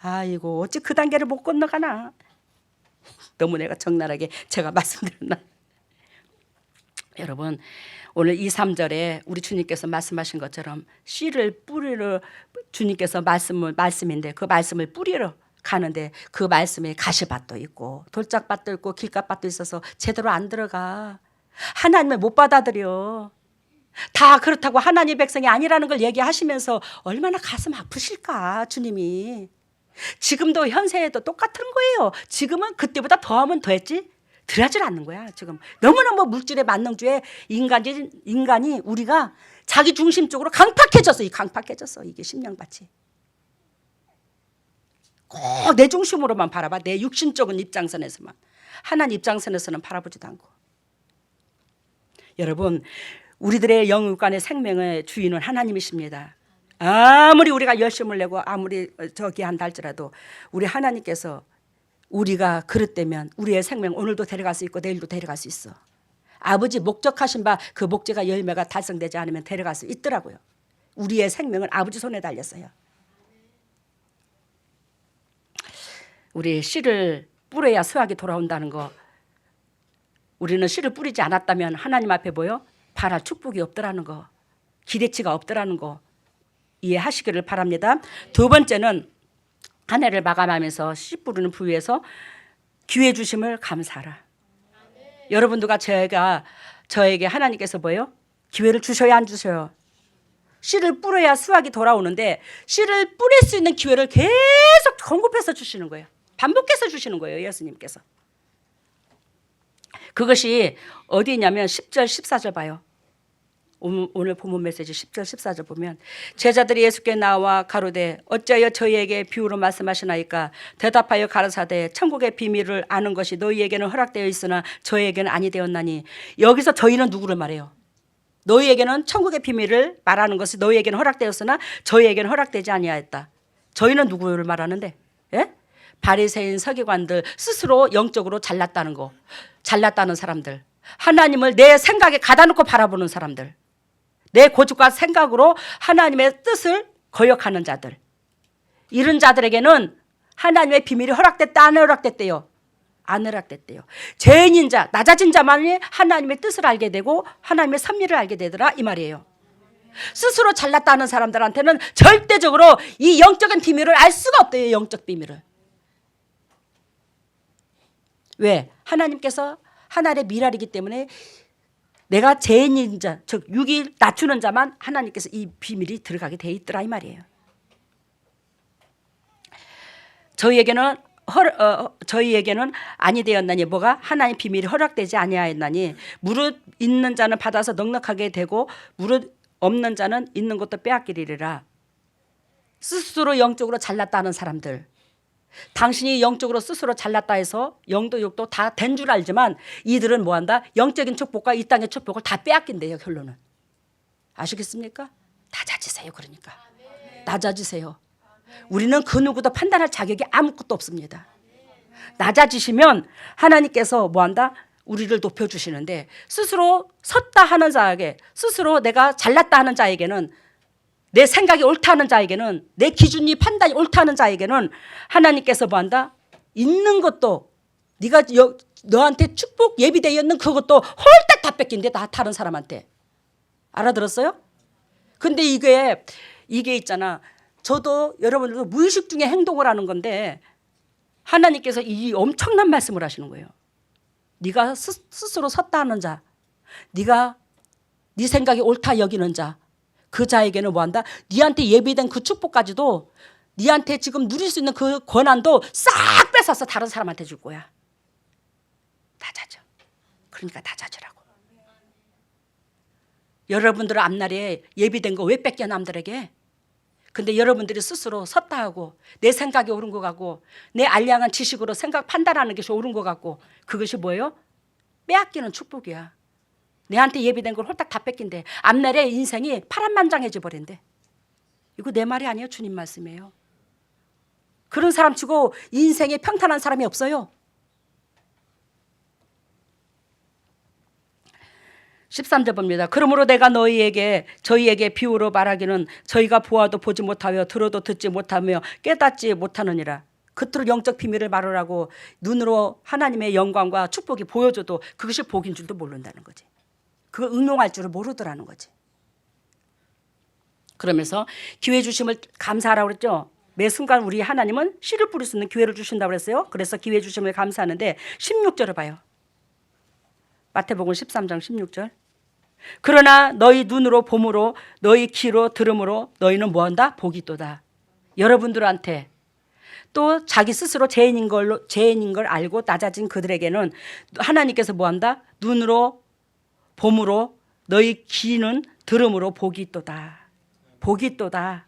아이고 어찌 그 단계를 못 건너가나. 너무 내가 적나라하게 제가 말씀드렸나. 여러분 오늘 2, 3절에 우리 주님께서 말씀하신 것처럼 씨를 뿌리러 주님께서 말씀인데 그 말씀을 뿌리러 가는데 그 말씀에 가시밭도 있고 돌짝밭도 있고 길가밭도 있어서 제대로 안 들어가. 하나님을 못 받아들여. 다 그렇다고 하나님 백성이 아니라는 걸 얘기하시면서 얼마나 가슴 아프실까 주님이. 지금도 현세에도 똑같은 거예요. 지금은 그때보다 더하면 더했지 들어하질 않는 거야. 지금 너무너무 물질의 만능주의 인간이 우리가 자기 중심적으로 강팍해졌어. 강팍해졌어. 이게 심령밭이. 꼭 내 중심으로만 바라봐. 내 육신적인 입장선에서만. 하나님 입장선에서는 바라보지도 않고. 여러분 우리들의 영육간의 생명의 주인은 하나님이십니다. 아무리 우리가 열심을 내고 아무리 저기 한다 할지라도 우리 하나님께서 우리가 그릇되면 우리의 생명 오늘도 데려갈 수 있고 내일도 데려갈 수 있어. 아버지 목적하신 바 그 목적과 열매가 달성되지 않으면 데려갈 수 있더라고요. 우리의 생명은 아버지 손에 달렸어요. 우리 씨를 뿌려야 수확이 돌아온다는 거. 우리는 씨를 뿌리지 않았다면 하나님 앞에 바랄 축복이 없더라는 거. 기대치가 없더라는 거 이해하시기를 바랍니다. 두 번째는 한 해를 마감하면서 씨 뿌리는 부위에서 기회 주심을 감사하라. 여러분들과 저에게 하나님께서 기회를 주셔야 안 주셔요? 씨를 뿌려야 수확이 돌아오는데 씨를 뿌릴 수 있는 기회를 계속 공급해서 주시는 거예요. 반복해서 주시는 거예요. 예수님께서. 그것이 어디 있냐면 10절 14절 봐요. 오늘 본문 메시지 10절 14절 보면 제자들이 예수께 나와 가로되 어찌하여 저희에게 비유로 말씀하시나이까. 대답하여 가라사대 천국의 비밀을 아는 것이 너희에게는 허락되어 있으나 저희에게는 아니 되었나니. 여기서 저희는 누구를 말해요? 너희에게는 천국의 비밀을 말하는 것이 너희에게는 허락되었으나 저희에게는 허락되지 아니하였다. 저희는 누구를 말하는데? 예? 바리새인 서기관들 스스로 영적으로 잘났다는 거. 잘났다는 사람들. 하나님을 내 생각에 가다 놓고 바라보는 사람들. 내 고집과 생각으로 하나님의 뜻을 거역하는 자들. 이런 자들에게는 하나님의 비밀이 허락됐다 안 허락됐대요? 안 허락됐대요. 죄인인 자, 낮아진 자만이 하나님의 뜻을 알게 되고 하나님의 섭리를 알게 되더라 이 말이에요. 스스로 잘났다는 사람들한테는 절대적으로 이 영적인 비밀을 알 수가 없대요. 영적 비밀을. 왜? 하나님께서 하나님의 미랄이기 때문에 내가 죄인인 자, 즉 육이 낮추는 자만 하나님께서 이 비밀이 들어가게 돼 있더라 이 말이에요. 저희에게는 아니 되었나니. 뭐가? 하나님 비밀이 허락되지 아니하였나니. 무릇 있는 자는 받아서 넉넉하게 되고 무릇 없는 자는 있는 것도 빼앗기리라. 스스로 영적으로 잘났다는 사람들. 당신이 영적으로 스스로 잘났다 해서 영도 육도 다 된 줄 알지만 이들은 뭐한다? 영적인 축복과 이 땅의 축복을 다 빼앗긴대요. 결론은. 아시겠습니까? 낮아지세요. 그러니까 낮아지세요. 우리는 그 누구도 판단할 자격이 아무것도 없습니다. 낮아지시면 하나님께서 뭐한다? 우리를 높여주시는데 스스로 섰다 하는 자에게, 스스로 내가 잘났다 하는 자에게는, 내 생각이 옳다 하는 자에게는, 내 기준이 판단이 옳다 하는 자에게는 하나님께서 뭐한다? 있는 것도 네가 너한테 축복 예비되어 있는 그것도 홀딱 다 뺏긴대. 다 다른 사람한테. 알아들었어요? 근데 이게 있잖아. 저도 여러분들도 무의식 중에 행동을 하는 건데 하나님께서 이 엄청난 말씀을 하시는 거예요. 네가 스스로 섰다 하는 자, 네가 네 생각이 옳다 여기는 자, 그 자에게는 뭐한다? 네한테 예비된 그 축복까지도 니한테 지금 누릴 수 있는 그 권한도 싹 뺏어서 다른 사람한테 줄 거야. 다 자져. 그러니까 다 자주라고. 여러분들은 앞날에 예비된 거 왜 뺏겨 남들에게? 근데 여러분들이 스스로 섰다 하고 내 생각이 옳은 것 같고 내 알량한 지식으로 생각 판단하는 것이 옳은 것 같고 그것이 뭐예요? 빼앗기는 축복이야. 내한테 예비된 걸 홀딱 다 뺏긴대. 앞날에 인생이 파란만장해져 버린대. 이거 내 말이 아니에요. 주님 말씀이에요. 그런 사람 치고 인생에 평탄한 사람이 없어요. 13절 봅니다. 그러므로 내가 저희에게 비유로 말하기는 저희가 보아도 보지 못하며 들어도 듣지 못하며 깨닫지 못하느니라. 겉으로 영적 비밀을 말하라고 눈으로 하나님의 영광과 축복이 보여줘도 그것이 복인 줄도 모른다는 거지. 그걸 응용할 줄을 모르더라는 거지. 그러면서 기회 주심을 감사하라고 그랬죠. 매 순간 우리 하나님은 씨를 뿌릴 수 있는 기회를 주신다고 그랬어요. 그래서 기회 주심을 감사하는데 16절을 봐요. 마태복음 13장 16절. 그러나 너희 눈으로 봄으로 너희 귀로 들음으로 너희는 뭐한다? 복이 있도다. 여러분들한테 또 자기 스스로 죄인인 걸 알고 낮아진 그들에게는 하나님께서 뭐한다? 눈으로 봄으로 너희 귀는 들음으로 복이 있도다. 복이 있도다.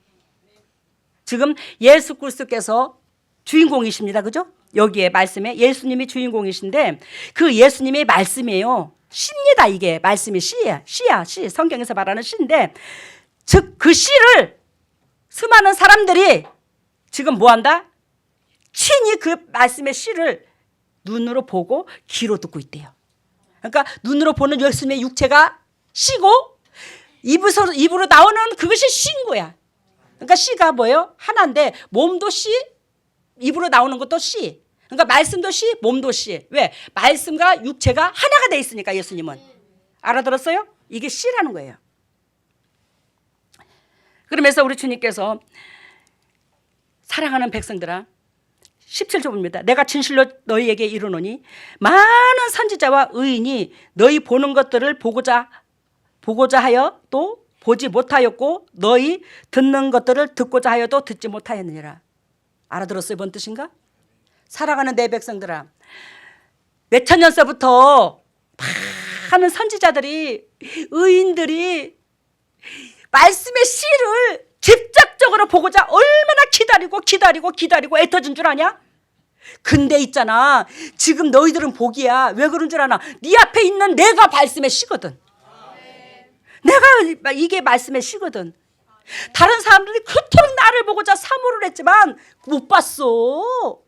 지금 예수 그리스도께서 주인공이십니다. 그죠? 여기에 말씀에 예수님이 주인공이신데 그 예수님의 말씀이에요. 시입니다. 이게 말씀이 시야. 시. 성경에서 말하는 시인데 즉 그 시를 수많은 사람들이 지금 뭐한다? 친히 그 말씀의 시를 눈으로 보고 귀로 듣고 있대요. 그러니까 눈으로 보는 예수님의 육체가 시고 입으로 나오는 그것이 시인 거야. 그러니까 시가 뭐예요? 하나인데 몸도 시, 입으로 나오는 것도 시. 그러니까 말씀도 시, 몸도 시. 왜? 말씀과 육체가 하나가 돼 있으니까 예수님은. 알아들었어요? 이게 시라는 거예요. 그러면서 우리 주님께서 사랑하는 백성들아 17절입니다. 내가 진실로 너희에게 이르노니 많은 선지자와 의인이 너희 보는 것들을 보고자 하여 또 보지 못하였고 너희 듣는 것들을 듣고자 하여도 듣지 못하였느니라. 알아들었어요? 뭔 뜻인가? 사랑하는 내 백성들아, 몇천 년서부터 많은 선지자들이 의인들이 말씀의 씨를 직접적으로 보고자 얼마나 기다리고 애터진 줄 아냐? 근데 있잖아, 지금 너희들은 복이야. 왜 그런 줄 아나? 네 앞에 있는 내가 말씀의 씨거든. 내가 이게 말씀의 씨거든. 다른 사람들이 그토록 나를 보고자 사모를 했지만 못 봤어.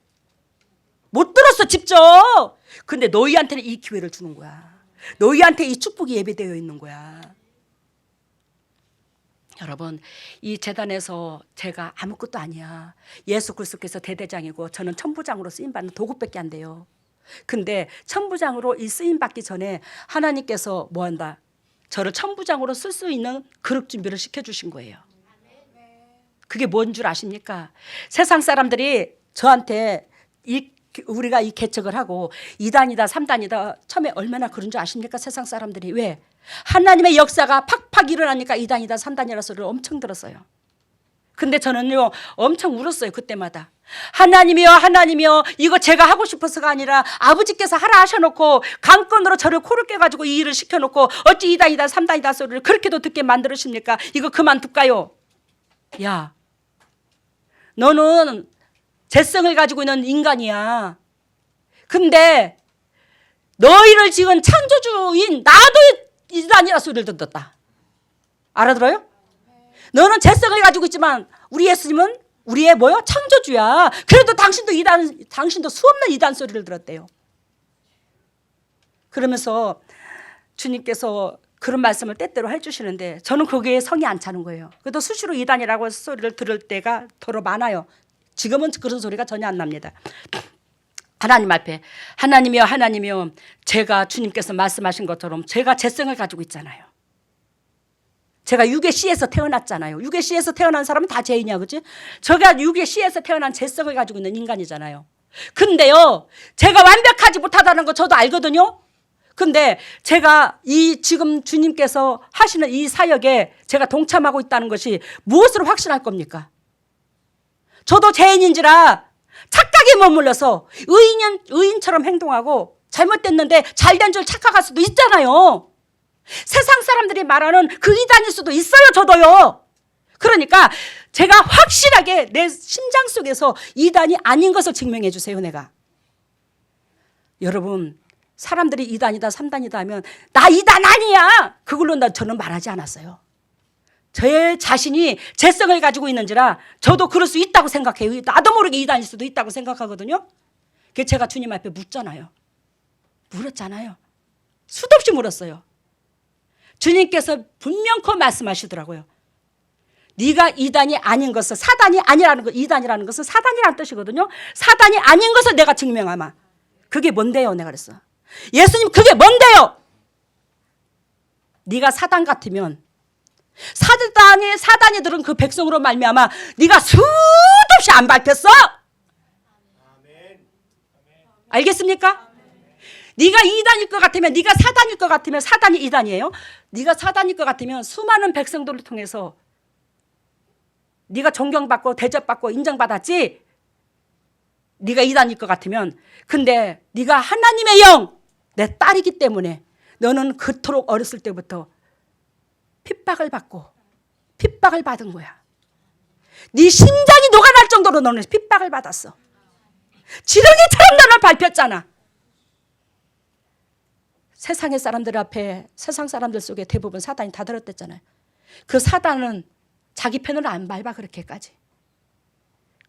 못 들었어 직접. 근데 너희한테는 이 기회를 주는 거야. 너희한테 이 축복이 예배되어 있는 거야. 여러분, 이 재단에서 제가 아무것도 아니야. 예수 그리스도께서 대대장이고 저는 천부장으로 쓰임받는 도구밖에 안 돼요. 근데 천부장으로 이 쓰임받기 전에 하나님께서 뭐한다? 저를 천부장으로 쓸 수 있는 그릇 준비를 시켜주신 거예요. 그게 뭔 줄 아십니까? 세상 사람들이 저한테 우리가 이 개척을 하고 2단이다 3단이다 처음에 얼마나 그런 줄 아십니까? 세상 사람들이. 왜? 하나님의 역사가 팍팍 일어나니까 2단이다 3단이라 소리를 엄청 들었어요. 근데 저는요 엄청 울었어요. 그때마다. 하나님이여 이거 제가 하고 싶어서가 아니라 아버지께서 하라 하셔놓고 강권으로 저를 코를 깨가지고 이 일을 시켜놓고 어찌 2단이다 3단이다 소리를 그렇게도 듣게 만들으십니까? 이거 그만둘까요? 야, 너는 재성을 가지고 있는 인간이야. 근데 너희를 지은 창조주인 나도 2단이라 소리를 듣었다. 알아들어요? 너는 재성을 가지고 있지만 우리 예수님은 우리의 뭐요? 창조주야. 그래도 당신도 수없는 2단 소리를 들었대요. 그러면서 주님께서 그런 말씀을 때때로 해주시는데 저는 거기에 성이 안 차는 거예요. 그래도 수시로 2단이라고 소리를 들을 때가 더러 많아요. 지금은 그런 소리가 전혀 안 납니다. 하나님 앞에 하나님이여 제가 주님께서 말씀하신 것처럼 제가 재성을 가지고 있잖아요. 제가 육의 씨에서 태어났잖아요. 육의 씨에서 태어난 사람은 다 죄인이야. 그치? 제가 육의 씨에서 태어난 재성을 가지고 있는 인간이잖아요. 근데요 제가 완벽하지 못하다는 거 저도 알거든요. 근데 제가 이 지금 주님께서 하시는 이 사역에 제가 동참하고 있다는 것이 무엇으로 확신할 겁니까? 저도 죄인인지라 착각에 머물러서 의인처럼 행동하고 잘못됐는데 잘된 줄 착각할 수도 있잖아요. 세상 사람들이 말하는 그 이단일 수도 있어요. 저도요. 그러니까 제가 확실하게 내 심장 속에서 이단이 아닌 것을 증명해 주세요. 내가. 여러분, 사람들이 2단이다 3단이다 하면 나 2단 아니야, 그걸로 저는 말하지 않았어요. 제 자신이 재성을 가지고 있는지라 저도 그럴 수 있다고 생각해요. 나도 모르게 2단일 수도 있다고 생각하거든요. 그래서 제가 주님 앞에 묻잖아요. 물었잖아요. 수도 없이 물었어요. 주님께서 분명코 말씀하시더라고요. 네가 2단이 아닌 것을, 사단이 아니라는 것, 2단이라는 것은 사단이라는 뜻이거든요. 사단이 아닌 것을 내가 증명하마. 그게 뭔데요? 내가 그랬어. 예수님, 그게 뭔데요? 네가 사단 같으면 사단이들은 그 백성으로 말미암아 네가 수도 없이 안 밟혔어. 알겠습니까? 네가 2단일 것 같으면, 네가 사단일 것 같으면, 사단이 2단이에요. 네가 사단일 것 같으면 수많은 백성들을 통해서 네가 존경받고 대접받고 인정받았지. 네가 2단일 것 같으면. 근데 네가 하나님의 영, 내 딸이기 때문에 너는 그토록 어렸을 때부터 핍박을 받은 거야. 네 심장이 녹아날 정도로 너는 핍박을 받았어. 지렁이처럼 너를 밟혔잖아. 세상의 사람들 앞에, 세상 사람들 속에 대부분 사단이 다 들었댔잖아요. 그 사단은 자기 편으로 안 밟아 그렇게까지.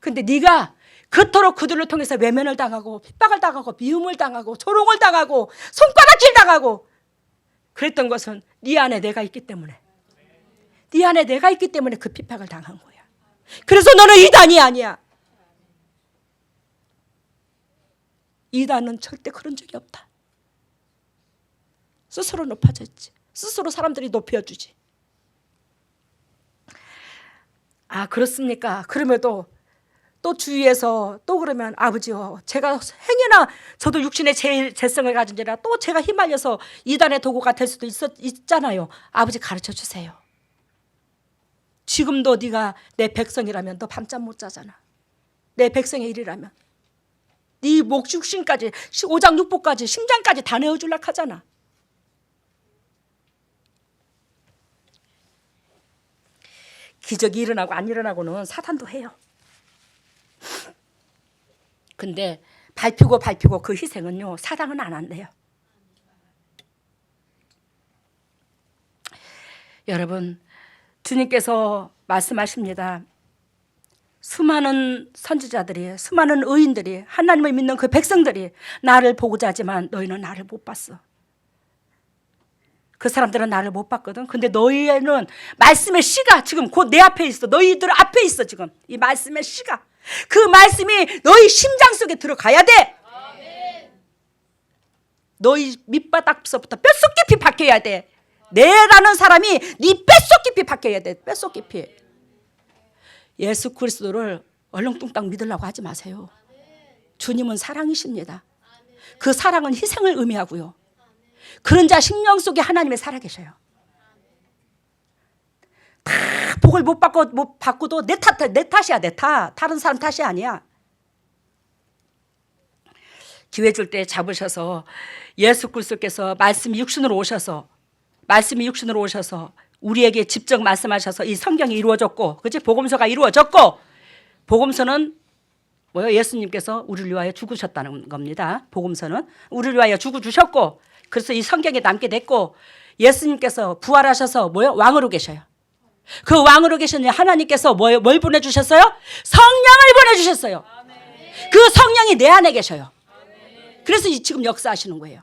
근데 네가 그토록 그들을 통해서 외면을 당하고 핍박을 당하고 미움을 당하고 조롱을 당하고 손가락질 당하고 그랬던 것은 네 안에 내가 있기 때문에, 네 안에 내가 있기 때문에 그 핍박을 당한 거야. 그래서 너는 2단이 아니야. 2단은 절대 그런 적이 없다. 스스로 높아졌지. 스스로 사람들이 높여주지. 아, 그렇습니까? 그럼에도 또 주위에서 또 그러면 아버지요, 제가 행여나 저도 육신의 재성을 가진지라 또 제가 휘말려서 2단의 도구가 될 수도 있잖아요. 아버지 가르쳐 주세요. 지금도 네가 내 백성이라면 너 밤잠 못 자잖아. 내 백성의 일이라면 네 목 육신까지, 오장육부까지, 심장까지 다 내어주려고 하잖아. 기적이 일어나고 안 일어나고는 사단도 해요. 근데 밟히고 그 희생은요, 사단은 안 한대요. 여러분, 주님께서 말씀하십니다. 수많은 선지자들이, 수많은 의인들이, 하나님을 믿는 그 백성들이 나를 보고자 하지만 너희는 나를 못 봤어. 그 사람들은 나를 못 봤거든. 근데 너희는 말씀의 씨가 지금 곧 내 앞에 있어. 너희들 앞에 있어. 지금 이 말씀의 씨가, 그 말씀이 너희 심장 속에 들어가야 돼. 너희 밑바닥서부터 뼛속 깊이 박혀야 돼. 내라는 사람이 네 뼛속 깊이 박혀야 돼. 뼛속 깊이. 예수 그리스도를 얼렁뚱땅 믿으려고 하지 마세요. 주님은 사랑이십니다. 그 사랑은 희생을 의미하고요. 그런 자 심령 속에 하나님의 살아계셔요. 다 복을 못 받고도 내 탓이야. 내 탓. 다른 사람 탓이 아니야. 기회 줄 때 잡으셔서 예수 그리스도께서 말씀이 육신으로 오셔서 우리에게 직접 말씀하셔서 이 성경이 이루어졌고, 그치? 복음서가 이루어졌고, 복음서는 뭐요? 예수님께서 우리를 위하여 죽으셨다는 겁니다. 복음서는 우리를 위하여 죽어주셨고, 그래서 이 성경에 남게 됐고, 예수님께서 부활하셔서 뭐요? 왕으로 계셔요. 그 왕으로 계신 하나님께서 뭘 보내주셨어요? 성령을 보내주셨어요. 그 성령이 내 안에 계셔요. 그래서 지금 역사하시는 거예요.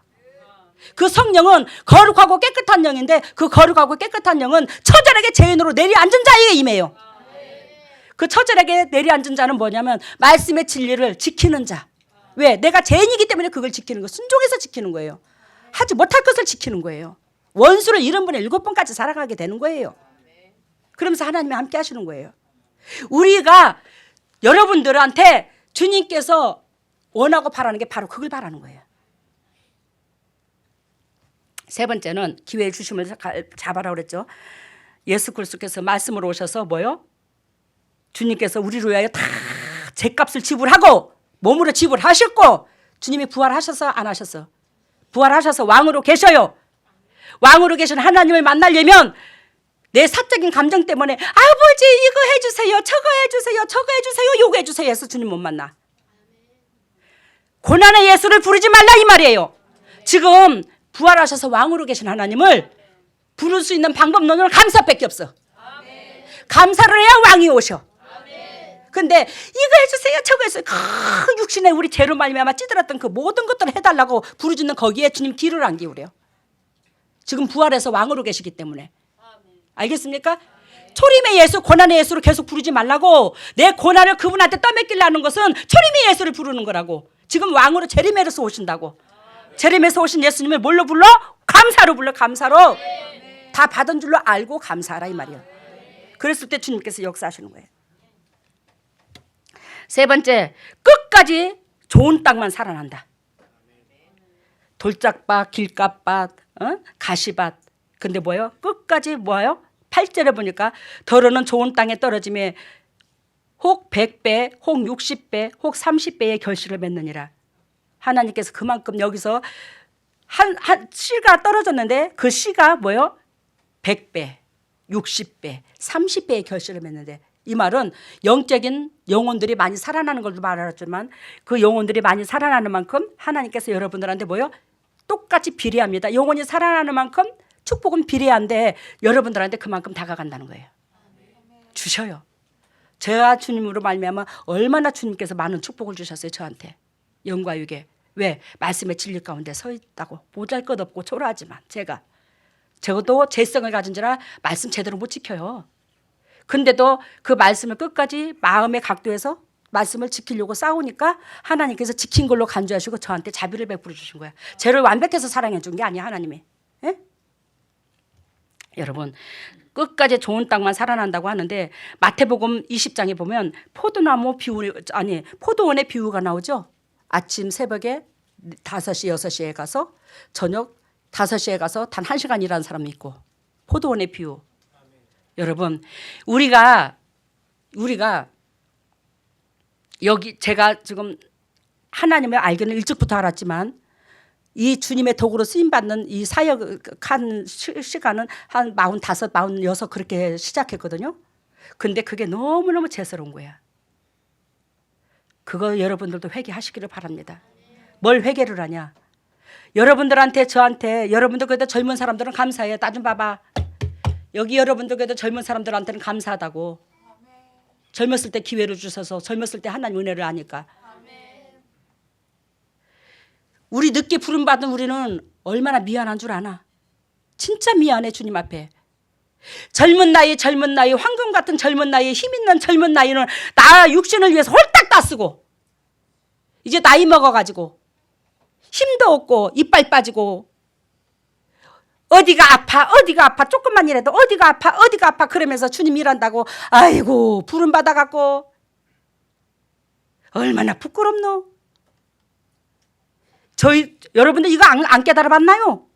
그 성령은 거룩하고 깨끗한 영인데, 그 거룩하고 깨끗한 영은 처절하게 죄인으로 내려앉은 자에게 임해요. 그 처절하게 내려앉은 자는 뭐냐면 말씀의 진리를 지키는 자. 왜? 내가 죄인이기 때문에 그걸 지키는 거, 순종해서 지키는 거예요. 하지 못할 것을 지키는 거예요. 원수를 70번에 7번까지 살아가게 되는 거예요. 그러면서 하나님이 함께 하시는 거예요. 우리가 여러분들한테 주님께서 원하고 바라는 게 바로 그걸 바라는 거예요. 세 번째는 기회의 주심을 잡아라 그랬죠. 예수 그리스도께서 말씀으로 오셔서 뭐요? 주님께서 우리를 위하여 다 죗값을 지불하고 몸으로 지불하셨고 주님이 부활하셔서 안 하셨어? 부활하셔서 왕으로 계셔요. 왕으로 계신 하나님을 만나려면 내 사적인 감정 때문에 아버지 이거 해주세요, 저거 해주세요, 저거 해주세요, 요거 해주세요 해서 주님 못 만나. 고난의 예수를 부르지 말라 이 말이에요. 지금 부활하셔서 왕으로 계신 하나님을 부를 수 있는 방법론은 감사밖에 없어. 감사를 해야 왕이 오셔. 근데 이거 해주세요, 저거 해주세요. 그 육신에 우리 죄로 말미암아 찌들었던 그 모든 것들을 해달라고 부르짖는 거기에 주님 귀를 안 기울여요. 지금 부활해서 왕으로 계시기 때문에. 알겠습니까? 초림의 예수, 고난의 예수를 계속 부르지 말라고. 내 고난을 그분한테 떠맡기려는 것은 초림의 예수를 부르는 거라고. 지금 왕으로 제림에서 오신다고. 제림에서 오신 예수님을 뭘로 불러? 감사로 불러. 감사로. 다 받은 줄로 알고 감사하라 이 말이에요. 그랬을 때 주님께서 역사하시는 거예요. 세 번째, 끝까지 좋은 땅만 살아난다. 돌짝밭, 길가밭, 가시밭. 근데 뭐예요? 끝까지 뭐예요? 8절에 보니까 더러는 좋은 땅에 떨어짐에 혹 100배, 혹 60배, 혹 30배의 결실을 맺느니라. 하나님께서 그만큼 여기서 한 씨가 떨어졌는데 그 씨가 뭐예요? 100배, 60배, 30배의 결실을 맺는데 이 말은 영적인 영혼들이 많이 살아나는 걸도 말하지만 그 영혼들이 많이 살아나는 만큼 하나님께서 여러분들한테 뭐예요? 똑같이 비례합니다. 영혼이 살아나는 만큼 축복은 비례한데 여러분들한테 그만큼 다가간다는 거예요. 주셔요. 제가 주님으로 말미암아 얼마나 주님께서 많은 축복을 주셨어요. 저한테. 영과 육에. 왜? 말씀의 진리 가운데 서 있다고. 보잘것없고 초라하지만 저도 죄성을 가진지라 말씀 제대로 못 지켜요. 근데도 그 말씀을 끝까지 마음의 각도에서 말씀을 지키려고 싸우니까 하나님께서 지킨 걸로 간주하시고 저한테 자비를 베풀어 주신 거야. 저를 완벽해서 사랑해 준 게 아니야 하나님이. 에? 여러분 끝까지 좋은 땅만 살아난다고 하는데 마태복음 20장에 보면 포도원의 비유가 나오죠. 아침 새벽에 5시 6시에 가서 저녁 5시에 가서 단 1시간 일하는 사람이 있고 포도원의 비유. 여러분 우리가 여기 제가 지금 하나님의 알기는 일찍부터 알았지만 이 주님의 도구로 쓰임받는 이 사역한 시간은 한 45, 46 그렇게 시작했거든요. 근데 그게 너무너무 죄스러운 거야. 그거 여러분들도 회개하시기를 바랍니다. 뭘 회개를 하냐. 여러분들한테 저한테 여러분들 그래도 젊은 사람들은 감사해요. 나 좀 봐봐. 여기 여러분들 그래도 젊은 사람들한테는 감사하다고. 젊었을 때 기회를 주셔서 젊었을 때 하나님 은혜를 아니까. 우리 늦게 부름받은 우리는 얼마나 미안한 줄 아나. 진짜 미안해 주님 앞에. 젊은 나이 황금 같은 젊은 나이 힘 있는 젊은 나이는 나 육신을 위해서 홀딱 다 쓰고 이제 나이 먹어가지고 힘도 없고 이빨 빠지고 어디가 아파 조금만 일해도 어디가 아파 그러면서 주님 일한다고 아이고 부름 받아갖고 얼마나 부끄럽노. 여러분들 이거 안 깨달아봤나요?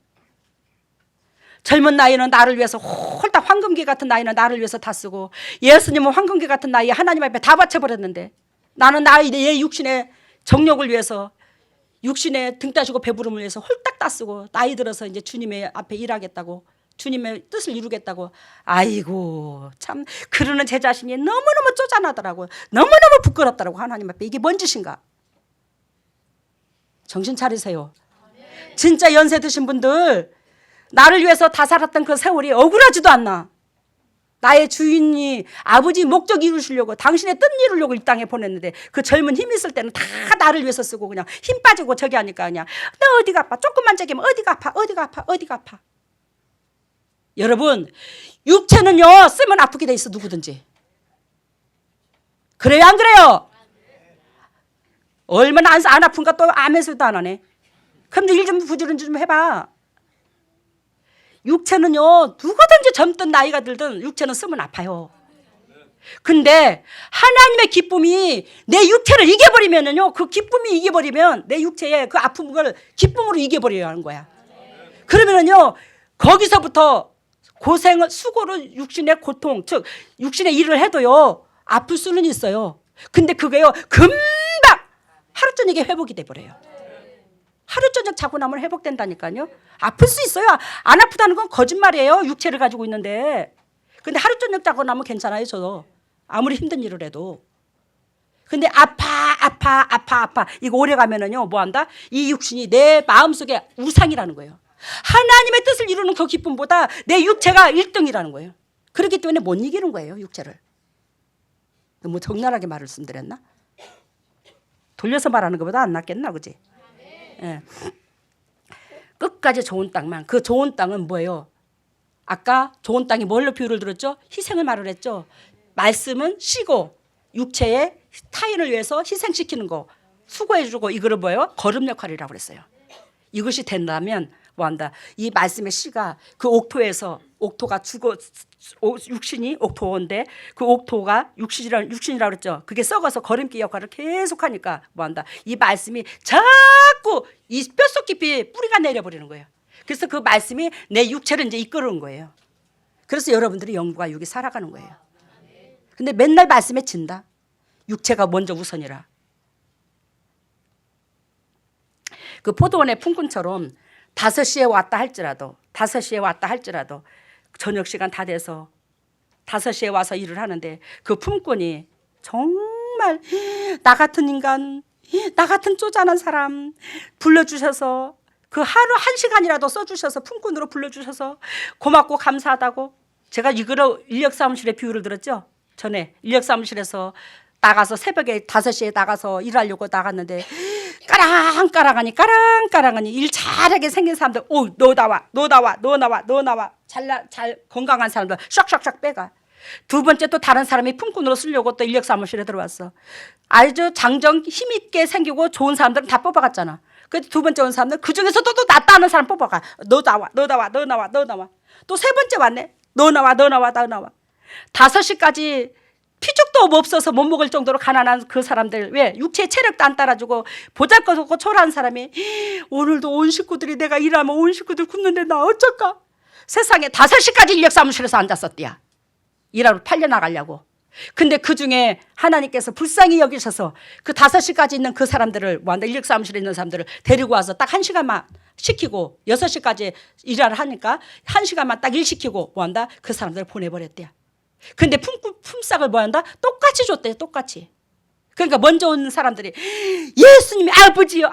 젊은 나이는 나를 위해서 홀딱 황금기 같은 나이는 나를 위해서 다 쓰고 예수님은 황금기 같은 나이에 하나님 앞에 다 바쳐버렸는데 나는 내 육신의 정욕을 위해서 육신의 등 따시고 배부름을 위해서 홀딱 다 쓰고 나이 들어서 이제 주님의 앞에 일하겠다고 주님의 뜻을 이루겠다고 아이고 참 그러는 제 자신이 너무너무 쪼잔하더라고요. 너무너무 부끄럽더라고 하나님 앞에. 이게 뭔 짓인가. 정신 차리세요. 진짜 연세 드신 분들 나를 위해서 다 살았던 그 세월이 억울하지도 않나. 나의 주인이 아버지 목적 이루시려고 당신의 뜻 이루려고 이 땅에 보냈는데 그 젊은 힘 있을 때는 다 나를 위해서 쓰고 그냥 힘 빠지고 저기 하니까 그냥 너 어디가 아파 조금만 저기면 어디가 아파. 여러분 육체는요 쓰면 아프게 돼 있어 누구든지. 그래요 안 그래요? 얼마나 안 아픈가 또 암에서도 안 하네. 그럼 일 좀 부지런히 좀 해봐. 육체는요 누구든지 젊든 나이가 들든 육체는 쓰면 아파요. 근데 하나님의 기쁨이 내 육체를 이겨버리면은요 그 기쁨이 이겨버리면 내 육체의 그 아픔을 기쁨으로 이겨버려야 하는 거야. 그러면은요 거기서부터 고생을 수고로 육신의 고통 즉 육신의 일을 해도요 아플 수는 있어요. 근데 그게요 금방 하루 저녁에 회복이 돼버려요. 하루 저녁 자고 나면 회복된다니까요. 아플 수 있어요. 안 아프다는 건 거짓말이에요. 육체를 가지고 있는데. 근데 하루 저녁 자고 나면 괜찮아요. 저도 아무리 힘든 일을 해도. 근데 아파 이거 오래 가면은요 뭐한다? 이 육신이 내 마음속에 우상이라는 거예요. 하나님의 뜻을 이루는 그 기쁨보다 내 육체가 1등이라는 거예요. 그렇기 때문에 못 이기는 거예요. 육체를. 너무 적나라하게 말씀드렸나? 돌려서 말하는 것보다 안 낫겠나 그지? 예. 끝까지 좋은 땅만. 그 좋은 땅은 뭐예요? 아까 좋은 땅이 뭘로 비유를 들었죠? 희생을 말을 했죠. 말씀은 쉬고 육체의 타인을 위해서 희생시키는 거 수고해주고 이거를 뭐예요? 거름 역할이라고 그랬어요. 이것이 된다면 뭐한다? 이 말씀의 씨가 그 옥토에서 옥토가 죽어 육신이 옥토인데 그 옥토가 육신이라고 그랬죠. 그게 썩어서 거름기 역할을 계속하니까 뭐한다? 이 말씀이 자꾸 이 뼛속 깊이 뿌리가 내려버리는 거예요. 그래서 그 말씀이 내 육체를 이제 이끌어온 거예요. 그래서 여러분들이 영과 육이 살아가는 거예요. 근데 맨날 말씀에 진다. 육체가 먼저 우선이라. 그 포도원의 품꾼처럼 5시에 왔다 할지라도 저녁 시간 다 돼서 5시에 와서 일을 하는데 그 품꾼이 정말 나 같은 인간, 나 같은 쪼잔한 사람 불러주셔서 그 하루 1시간이라도 써주셔서 품꾼으로 불러주셔서 고맙고 감사하다고. 제가 이거로 인력사무실의 비유를 들었죠. 전에 인력사무실에서 나가서 새벽에 5시에 나가서 일하려고 나갔는데 까랑까랑하니 일 잘하게 생긴 사람들 너 나와 잘 건강한 사람들 샥샥샥 빼가. 두 번째 또 다른 사람이 품꾼으로 쓰려고 또 인력사무실에 들어왔어. 아주 장정 힘있게 생기고 좋은 사람들은 다 뽑아갔잖아. 그래서 두 번째 온 사람들 그중에서도 또 낫다는 사람 뽑아가. 너 나와. 또 세 번째 왔네. 너 나와. 5시까지 피죽도 없어서 못 먹을 정도로 가난한 그 사람들, 왜 육체의 체력도 안 따라주고 보잘것없고 초라한 사람이 오늘도 온 식구들이 내가 일하면 온 식구들 굶는데 나 어쩔까? 세상에 5시까지 인력사무실에서 앉았었대야. 일하러 팔려나가려고. 근데 그중에 하나님께서 불쌍히 여기셔서 그 5시까지 있는 그 사람들을 뭐한다? 인력사무실에 있는 사람들을 데리고 와서 딱 1시간만 시키고 6시까지 일을 하니까 1시간만 딱 일 시키고 뭐한다? 그 사람들을 보내버렸대야. 근데 품삯을 뭐한다? 똑같이 줬대요. 똑같이. 그러니까 먼저 온 사람들이 예수님이 아버지요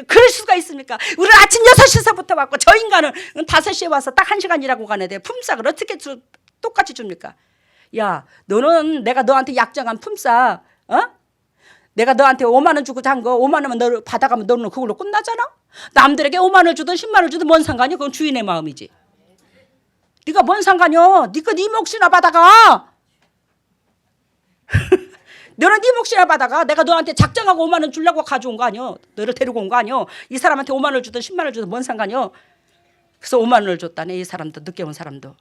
그럴 수가 있습니까? 우리는 아침 6시서부터 왔고 저 인간은 5시에 와서 딱 1시간 일하고 가는데 품삯을 어떻게 똑같이 줍니까? 야, 너는 내가 너한테 약정한 품삯, 내가 너한테 5만 원 주고 잔 거 5만 원만 너 받아가면 너는 그걸로 끝나잖아? 남들에게 5만 원 주든 10만 원 주든 뭔 상관이야? 그건 주인의 마음이지. 네가 뭔 상관이야? 네가 네 몫이나 받아가. 너는 네 몫이나 받아가. 내가 너한테 작정하고 5만 원 주려고 가져온 거 아니야. 너를 데리고 온 거 아니야. 이 사람한테 5만 원 주든 10만 원 주든 뭔 상관이야. 그래서 5만 원을 줬다네. 이 사람도 늦게 온 사람도.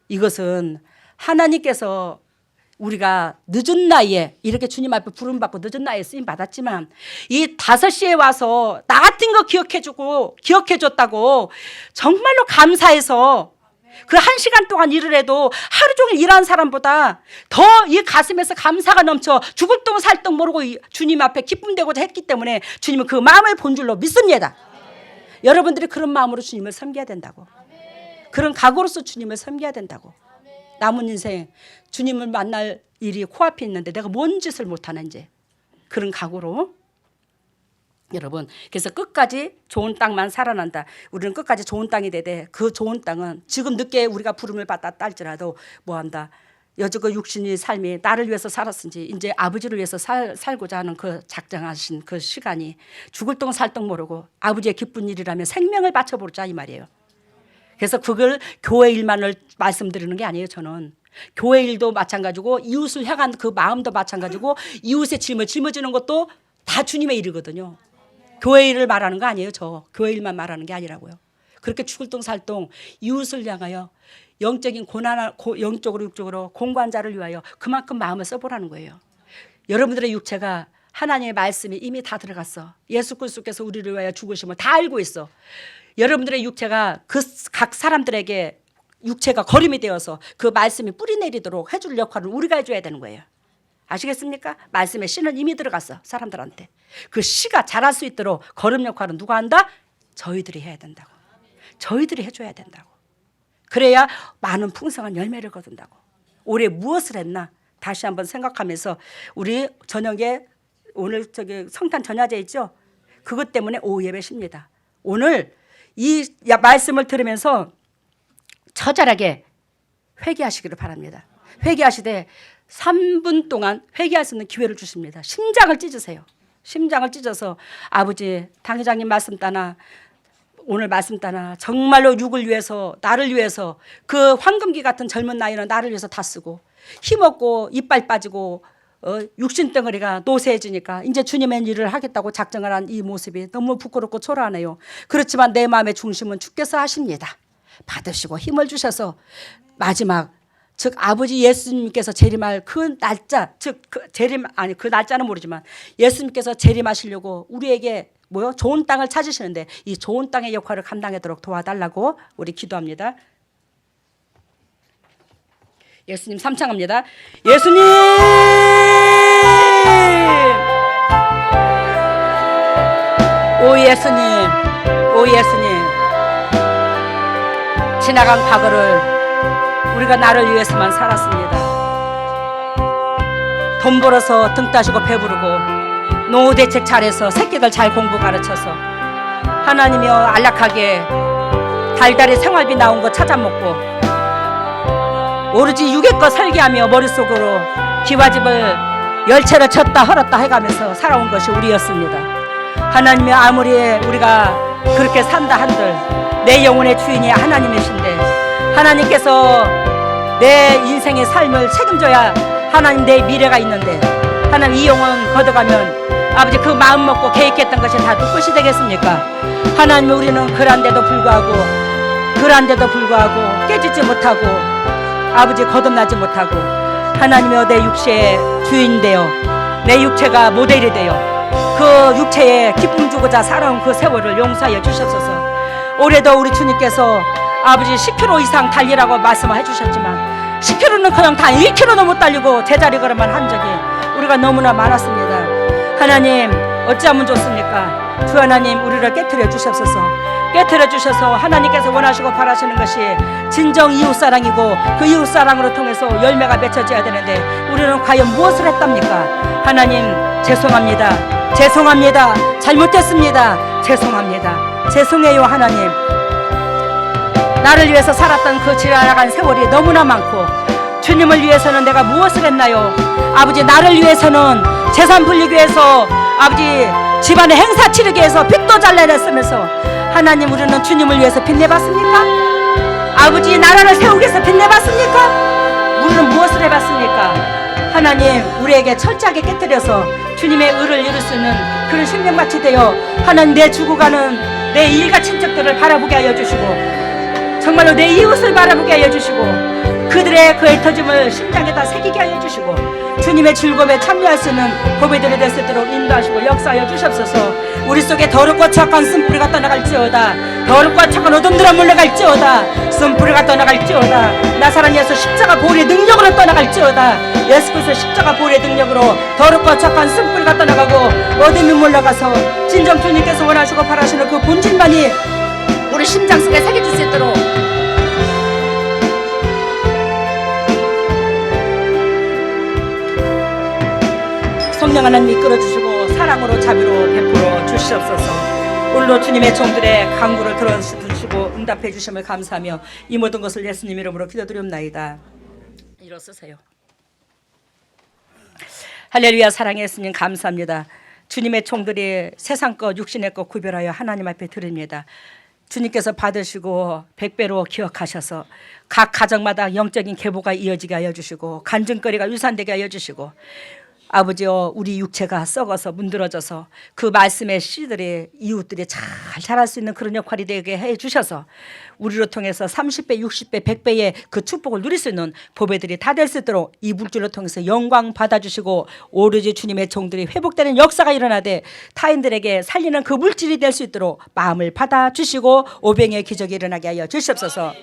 이것은 하나님께서 우리가 늦은 나이에 이렇게 주님 앞에 부름받고 늦은 나이에 쓰임 받았지만 이 5시에 와서 나 같은 거 기억해줬다고 정말로 감사해서 그 1시간 동안 일을 해도 하루 종일 일하는 사람보다 더 이 가슴에서 감사가 넘쳐 죽을 똥 살 똥 모르고 주님 앞에 기쁨되고자 했기 때문에 주님은 그 마음을 본 줄로 믿습니다. 여러분들이 그런 마음으로 주님을 섬겨야 된다고. 그런 각오로서 주님을 섬겨야 된다고. 남은 인생 주님을 만날 일이 코앞에 있는데 내가 뭔 짓을 못하나 이제. 그런 각오로. 여러분, 그래서 끝까지 좋은 땅만 살아난다. 우리는 끝까지 좋은 땅이 되되 그 좋은 땅은 지금 늦게 우리가 부름을 받았다 할지라도 뭐한다. 여지껏 육신의 삶이 나를 위해서 살았은지 이제 아버지를 위해서 살고자 하는 그 작정하신 그 시간이 죽을 똥 살 똥 모르고 아버지의 기쁜 일이라면 생명을 바쳐보자 이 말이에요. 그래서 그걸 교회 일만을 말씀드리는 게 아니에요. 저는 교회 일도 마찬가지고 이웃을 향한 그 마음도 마찬가지고 이웃의 짐을 짊어지는 것도 다 주님의 일이거든요. 교회 일을 말하는 거 아니에요. 저 교회 일만 말하는 게 아니라고요. 그렇게 죽을 똥 살 똥 이웃을 향하여 영적인 고난, 영적으로 육적으로 공부한 자를 위하여 그만큼 마음을 써보라는 거예요. 여러분들의 육체가 하나님의 말씀이 이미 다 들어갔어. 예수 그리스도께서 우리를 위하여 죽으심을 다 알고 있어. 여러분들의 육체가 그 각 사람들에게 육체가 거름이 되어서 그 말씀이 뿌리 내리도록 해줄 역할을 우리가 해줘야 되는 거예요. 아시겠습니까? 말씀에 씨는 이미 들어갔어. 사람들한테. 그 씨가 자랄 수 있도록 거름 역할은 누가 한다? 저희들이 해야 된다고. 저희들이 해줘야 된다고. 그래야 많은 풍성한 열매를 거둔다고. 올해 무엇을 했나? 다시 한번 생각하면서 우리 저녁에 오늘 성탄 전야제 있죠? 그것 때문에 오후 예배십니다. 오늘 이 말씀을 들으면서 처절하게 회개하시기를 바랍니다. 회개하시되 3분 동안 회개할 수 있는 기회를 주십니다. 심장을 찢으세요. 심장을 찢어서 아버지 당회장님 말씀 따나 오늘 말씀 따나 정말로 육을 위해서 나를 위해서 그 황금기 같은 젊은 나이는 나를 위해서 다 쓰고 힘없고 이빨 빠지고 육신 덩어리가 노쇠해지니까 이제 주님의 일을 하겠다고 작정을 한 이 모습이 너무 부끄럽고 초라하네요. 그렇지만 내 마음의 중심은 주께서 하십니다. 받으시고 힘을 주셔서 마지막 즉 아버지 예수님께서 재림할 그 날짜 즉 그 날짜는 모르지만 예수님께서 재림하시려고 우리에게 좋은 땅을 찾으시는데 이 좋은 땅의 역할을 감당하도록 도와달라고 우리 기도합니다. 예수님 삼창합니다. 예수님 오 예수님 오 예수님 지나간 과거를 우리가 나를 위해서만 살았습니다. 돈 벌어서 등 따시고 배부르고 노후 대책 잘해서 새끼들 잘 공부 가르쳐서 하나님이여 안락하게 달달이 생활비 나온 거 찾아먹고 오로지 육의 거 설계하며 머릿속으로 기와집을 열채를 쳤다 헐었다 해가면서 살아온 것이 우리였습니다. 하나님이 아무리 우리가 그렇게 산다 한들 내 영혼의 주인이 하나님이신데 하나님께서 내 인생의 삶을 책임져야 하나님 내 미래가 있는데 하나님 이 영혼 걷어가면 아버지 그 마음 먹고 계획했던 것이 다 뚝것이 되겠습니까? 하나님 우리는 그란데도 불구하고 깨지지 못하고 아버지 거듭나지 못하고 하나님이여 내 육체의 주인 되어 내 육체가 모델이 되어 그 육체에 기쁨 주고자 살아온 그 세월을 용서하여 주셨소서. 올해도 우리 주님께서 아버지 10km 이상 달리라고 말씀해 주셨지만 10km는 그냥 다 1km도 못 달리고 제자리 걸음만 한 적이 우리가 너무나 많았습니다. 하나님 어찌하면 좋습니까? 주 하나님 우리를 깨트려 주셨소서. 깨트려 주셔서 하나님께서 원하시고 바라시는 것이 진정 이웃사랑이고 그 이웃사랑으로 통해서 열매가 맺혀져야 되는데 우리는 과연 무엇을 했답니까? 하나님 죄송합니다. 잘못했습니다. 죄송해요 하나님. 나를 위해서 살았던 그 지나간 세월이 너무나 많고 주님을 위해서는 내가 무엇을 했나요? 아버지 나를 위해서는 재산 불리기 위해서 아버지 집안의 행사 치르기 위해서 빚도 잘라냈으면서 하나님 우리는 주님을 위해서 빚내봤습니까? 아버지 나라를 세우기 위해서 빚내봤습니까? 우리는 무엇을 해봤습니까? 하나님 우리에게 철저하게 깨뜨려서 주님의 의를 이룰 수 있는 그런 신명같이 되어 하나님 내 죽어가는 내 일가 친척들을 바라보게 하여 주시고 정말로 내 이웃을 바라보게 하여 주시고 그들의 그 애터짐을 심장에다 새기게 하여 주시고 주님의 즐거움에 참여할 수 있는 보배들이 될 수 있도록 인도하시고 역사하여 주시옵소서. 우리 속에 더럽고 착한 쓴뿌리가 떠나갈지어다. 더럽고 착한 어둠들아 물러갈지어다. 쓴뿌리가 떠나갈지어다. 나사렛 예수 십자가 보혈의 능력으로 떠나갈지어다. 예수 그리스도 십자가 보혈의 능력으로 더럽고 착한 쓴뿌리가 떠나가고 어둠이 물러가서 진정 주님께서 원하시고 바라시는 그 본질만이 우리 심장 속에 새겨질 수 있도록 성령 하나님 이끌어주시고 사랑으로 자비로 베풀어 주시옵소서. 오늘도 주님의 종들의 간구를 들어주시고 응답해 주심을 감사하며 이 모든 것을 예수님 이름으로 기도드리옵나이다. 일어서세요. 할렐루야. 사랑의 예수님 감사합니다. 주님의 종들이 세상 것 육신의 것 구별하여 하나님 앞에 드립니다. 주님께서 받으시고 100배로 기억하셔서 각 가정마다 영적인 계보가 이어지게 하여 주시고 간증거리가 유산되게 하여 주시고 아버지여 우리 육체가 썩어서 문드러져서 그 말씀의 씨들이 이웃들이 잘 자랄 수 있는 그런 역할이 되게 해 주셔서 우리로 통해서 30배 60배 100배의 그 축복을 누릴 수 있는 보배들이 다 될 수 있도록 이 물질을 통해서 영광 받아주시고 오로지 주님의 종들이 회복되는 역사가 일어나되 타인들에게 살리는 그 물질이 될 수 있도록 마음을 받아주시고 오병의 기적이 일어나게 하여 주시옵소서.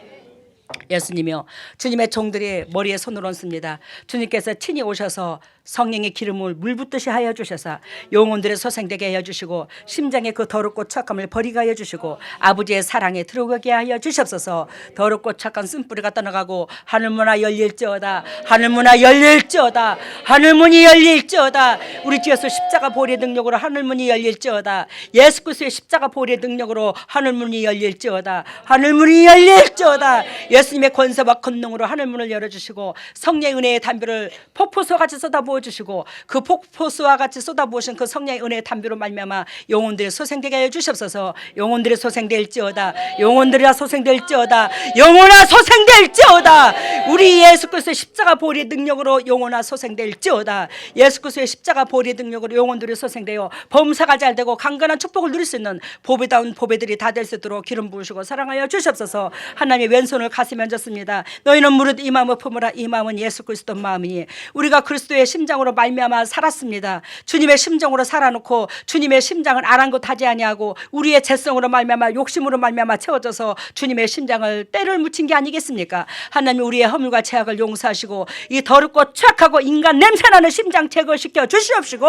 예수님이요 주님의 종들이 머리에 손을 얹습니다. 주님께서 친히 오셔서 성령의 기름을 물 붓듯이 하여 주셔서 영혼들의 소생되게 하여 주시고 심장의 그 더럽고 착함을 버리게 하여 주시고 아버지의 사랑에 들어가게 하여 주시옵소서. 더럽고 착한 쓴뿌리가 떠나가고 하늘문화 열릴지어다. 하늘문화 열릴지어다. 하늘문이 열릴지어다. 우리 주 예수 십자가 보혈의 능력으로 하늘문이 열릴지어다. 예수 그리스도의 십자가 보혈의 능력으로 하늘문이 열릴지어다. 하늘문이 열릴지어다. 예수님의 권세와 권능으로 하늘문을 열어주시고 성령의 은혜의 담비를 폭포수와 같이 쏟아부어 주시고 그 폭포수와 같이 쏟아부으신 그 성령의 은혜의 담비로 말미암아 영혼들이 소생되게 하여 주시옵소서. 영혼들이 소생될지어다. 영혼들이라 소생될지어다. 영혼아 소생될지어다. 우리 예수 그리스도의 십자가 보혈의 능력으로 영혼아 소생될지어다. 예수 그리스도의 십자가 보혈의 능력으로 영혼들이 소생되어 범사가 잘되고 강건한 축복을 누릴 수 있는 보배다운 보배들이 다 될 수 있도록 기름 부으시고 사랑하여 주시옵소서. 하나님의 왼손을 가슴에 얹었습니다. 너희는 무릇 이 마음을 품으라. 이 마음은 예수 그리스도 마음이니 우리가 그리스도의 심장으로 말미암아 살았습니다. 주님의 심정으로 살아놓고 주님의 심장을 아랑곳하지 아니하고 우리의 재성으로 말미암아 욕심으로 말미암아 채워져서 주님의 심장을 때를 묻힌 게 아니겠습니까? 하나님 우리의 허물과 죄악을 용서하시고 이 더럽고 추악하고 인간 냄새나는 심장 제거시켜 주시옵시고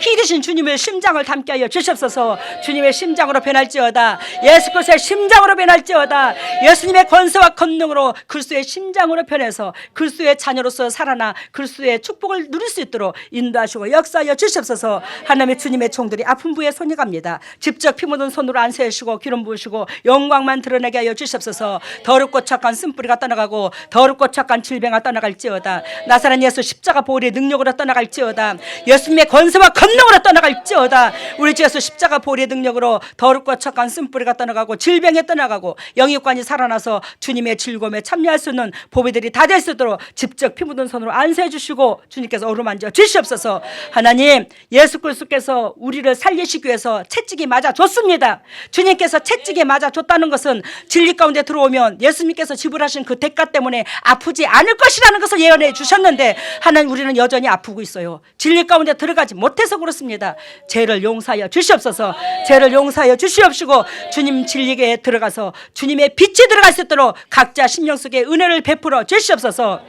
희드신 주님의 심장을 담게 하여 주시옵소서. 주님의 심장으로 변할지어다. 예수 그리스도의 심장으로 변할지어다. 예수님의 권세와 권능으로 그리스도의 심장으로 변해서 그리스도의 자녀로서 살아나 그리스도의 축복을 누릴 수 있도록 인도하시고 역사하여 주시옵소서. 하나님의 주님의 종들이 아픈 부에 손이 갑니다. 직접 피 묻은 손으로 안수하시고 기름 부으시고 영광만 드러내게 하여 주시옵소서. 더럽고 착한 쓴뿌리가 떠나가고 더럽고 착한 질병아 떠나갈지어다. 나사렛 예수 십자가 보혈의 능력으로 떠나갈지어다. 예수님의 권세와 권능으로 떠나갈지어다. 우리 주 예수 십자가 보혈의 능력으로 더럽고 착한 쓴뿌리가 떠나가고 질병에 떠나가고 영육관이 살아나서 주님의 즐거움에 참여할 수 있는 보배들이 다 될 수 있도록 직접 피 묻은 손으로 안수해 주시고 주님께서 어루만져 주시옵소서. 하나님 예수 그리스도께서 우리를 살리시기 위해서 채찍이 맞아 줬습니다. 주님께서 채찍에 맞아 줬다는 것은 진리 가운데 들어오면 예수님께서 지불하신 그 대가 때문에 아프지 않을 것이라는 것을 예언해 주셨는데 하나님 우리는 여전히 아프고 있어요. 진리 가운데 들어가지 못해서 그렇습니다. 죄를 용서하여 주시옵소서. 죄를 용서하여 주시옵시고 주님 진리에 들어가서 주님의 빛이 들어갈 수 있도록 각자 심령 속에 은혜를 베풀어 주시옵소서.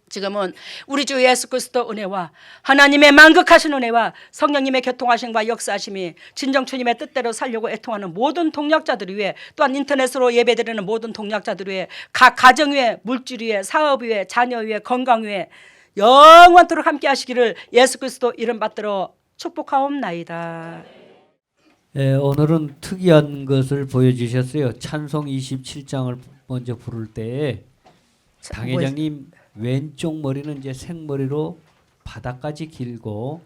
지금은 우리 주 예수 그리스도 은혜와 하나님의 만극하신 은혜와 성령님의 교통하심과 역사하심이 진정 주님의 뜻대로 살려고 애통하는 모든 동역자들 위해 또한 인터넷으로 예배드리는 모든 동역자들 위해 각 가정 위에 물질 위에 사업 위에 자녀 위에 건강 위에 영원토록 함께 하시기를 예수 그리스도 이름 받들어 축복하옵나이다. 예, 오늘은 특이한 것을 보여주셨어요. 찬송 27장을 먼저 부를 때에 당 회장님 왼쪽 머리는 이제 생머리로 바닥까지 길고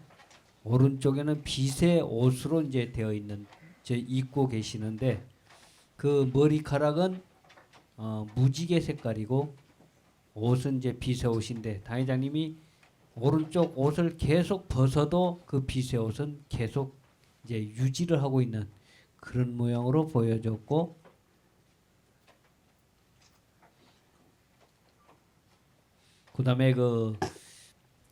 오른쪽에는 빛의 옷으로 이제 되어 있는 입고 계시는데 그 머리카락은 무지개 색깔이고 옷은 이제 빛의 옷인데 당 회장님이 오른쪽 옷을 계속 벗어도 그 빛의 옷은 계속 이제 유지를 하고 있는 그런 모양으로 보여졌고 그다음에 그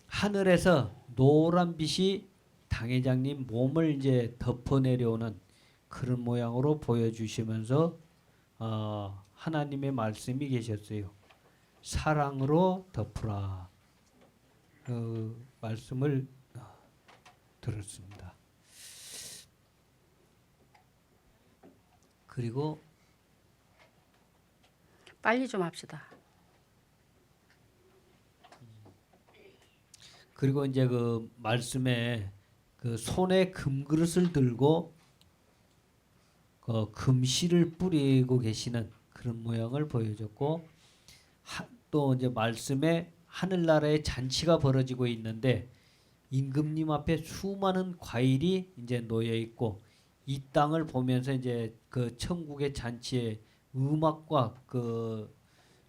하늘에서 노란 빛이 당 회장님 몸을 이제 덮어 내려오는 그런 모양으로 보여주시면서 하나님의 말씀이 계셨어요. 사랑으로 덮으라. 그 말씀을 들었습니다. 그리고 빨리 좀 합시다. 그리고 이제 그 말씀에 그 손에 금그릇을 들고 그 금실을 뿌리고 계시는 그런 모양을 보여줬고 또 이제 말씀에 하늘나라의 잔치가 벌어지고 있는데 임금님 앞에 수많은 과일이 이제 놓여 있고 이 땅을 보면서 이제 그 천국의 잔치의 음악과 그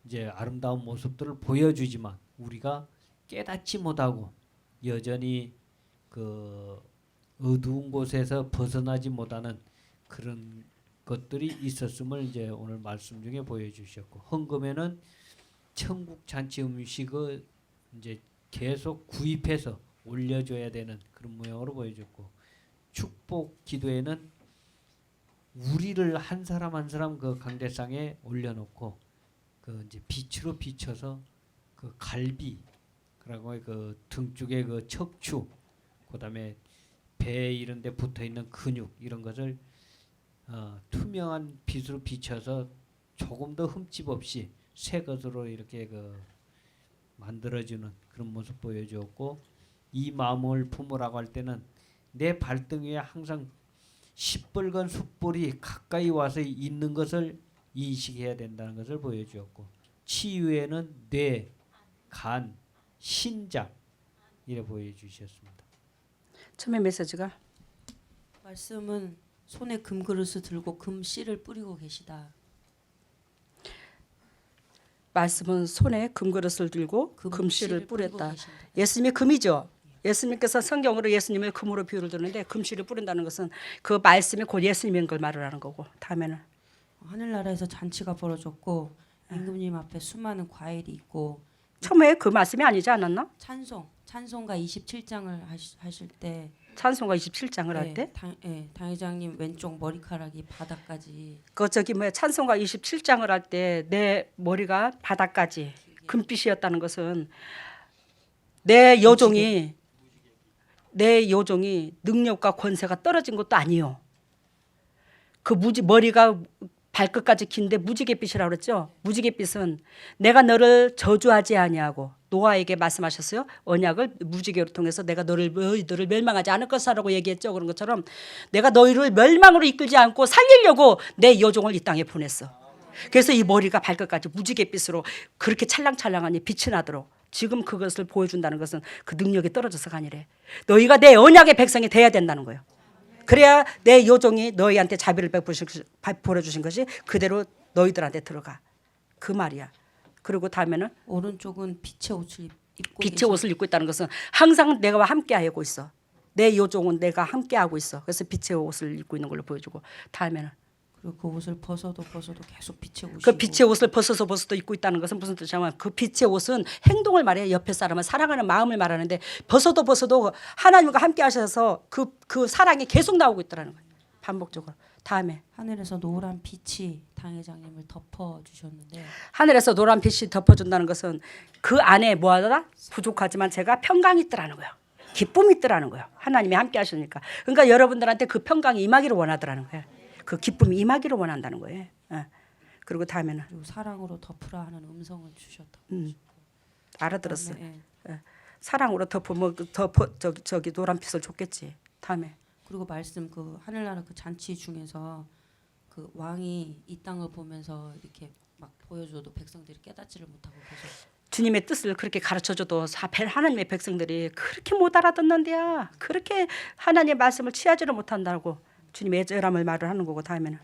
이제 아름다운 모습들을 보여주지만 우리가 깨닫지 못하고 여전히 그 어두운 곳에서 벗어나지 못하는 그런 것들이 있었음을 이제 오늘 말씀 중에 보여주셨고 헌금에는 천국 잔치 음식을 이제 계속 구입해서 올려줘야 되는 그런 모양으로 보여줬고 축복 기도에는 우리를 한 사람 한 사람 그 강대상에 올려놓고 그 이제 빛으로 비춰서 그 갈비 그리고 그 등 쪽에 그 척추, 그다음에 배 이런 데 붙어 있는 근육 이런 것을 투명한 빛으로 비춰서 조금 더 흠집 없이 새 것으로 이렇게 그 만들어주는 그런 모습 보여주었고, 이 마음을 품으라고 할 때는 내 발등 위에 항상 시뻘건 숯불이 가까이 와서 있는 것을 인식해야 된다는 것을 보여주었고, 치유에는 뇌, 간, 신장 이래 보여주셨습니다. 처음에 메시지가 말씀은 손에 금그릇을 들고 금씨를 뿌리고 계시다. 말씀은 손에 금그릇을 들고 금씨를 뿌렸다. 예수님이 금이죠. 예수님께서 성경으로 예수님을 금으로 비유를 드는데 금씨를 뿌린다는 것은 그 말씀이 곧 예수님인 걸 말을 하는 거고, 다음에는 하늘나라에서 잔치가 벌어졌고 임금님 앞에 수많은 과일이 있고, 처음에 그 말씀이 아니지 않았나? 찬송가 27장을 하실 때 찬송가 27장을 할 때? 당회장님 왼쪽 머리카락이 바닥까지. 그 저기 뭐야, 찬송가 27장을 할 때 내 머리가 바닥까지 금빛이었다는 것은 내 여종이 능력과 권세가 떨어진 것도 아니요. 그 머리가 발끝까지 긴데 무지갯빛이라고 그랬죠. 무지갯빛은 내가 너를 저주하지 아니하고, 노아에게 말씀하셨어요. 언약을 무지개로 통해서 내가 너희들을 멸망하지 않을 것이라고 얘기했죠. 그런 것처럼 내가 너희를 멸망으로 이끌지 않고 살리려고 내 여종을 이 땅에 보냈어. 그래서 이 머리가 발끝까지 무지갯빛으로 그렇게 찰랑찰랑하니 빛이 나도록 지금 그것을 보여준다는 것은 그 능력이 떨어져서가 아니래. 너희가 내 언약의 백성이 돼야 된다는 거예요. 그래야 내 여종이 너희한테 자비를 베풀어 주신 것이 그대로 너희들한테 들어가. 그 말이야. 그리고 다음에는 오른쪽은 빛의 옷을 입고 빛의 옷을 입고 있다는 것은 항상 내가 함께 하고 있어. 내 여종은 내가 함께 하고 있어. 그래서 빛의 옷을 입고 있는 걸로 보여주고, 다음에는 그리고 그 옷을 벗어도 계속 빛의 옷이. 그 빛의 옷을 벗어도 입고 있다는 것은 무슨 뜻이냐면 그 빛의 옷은 행동을 말해요. 옆에 사람을 사랑하는 마음을 말하는데 벗어도 하나님과 함께 하셔서 그 사랑이 계속 나오고 있더라는 거예요. 반복적으로. 다음에 하늘에서 노란 빛이 당회장님을 덮어 주셨는데, 하늘에서 노란 빛이 덮어준다는 것은 그 안에 뭐하더라? 부족하지만 제가 평강이 있더라는 거예요. 기쁨이 있더라는 거예요. 하나님이 함께 하시니까. 그러니까 여러분들한테 그 평강이 임하기를 원하더라는 거예요. 그 기쁨이 임하기를 원한다는 거예요. 그리고 다음에는 그리고 사랑으로 덮으라 하는 음성을 주셨다. 알아들었어요. 그다음에, 사랑으로 덮으면 저기 노란 빛을 줬겠지. 다음에 그리고 말씀 그 하늘나라 그 잔치 중에서 그 왕이 이 땅을 보면서 이렇게 막 보여줘도 백성들이 깨닫지를 못하고 계속. 주님의 뜻을 그렇게 가르쳐줘도 하나님의 백성들이 그렇게 못 알아듣는데야. 그렇게 하나님의 말씀을 취하지를 못한다고 주님의 애절함을 말을 하는 거고, 다음에는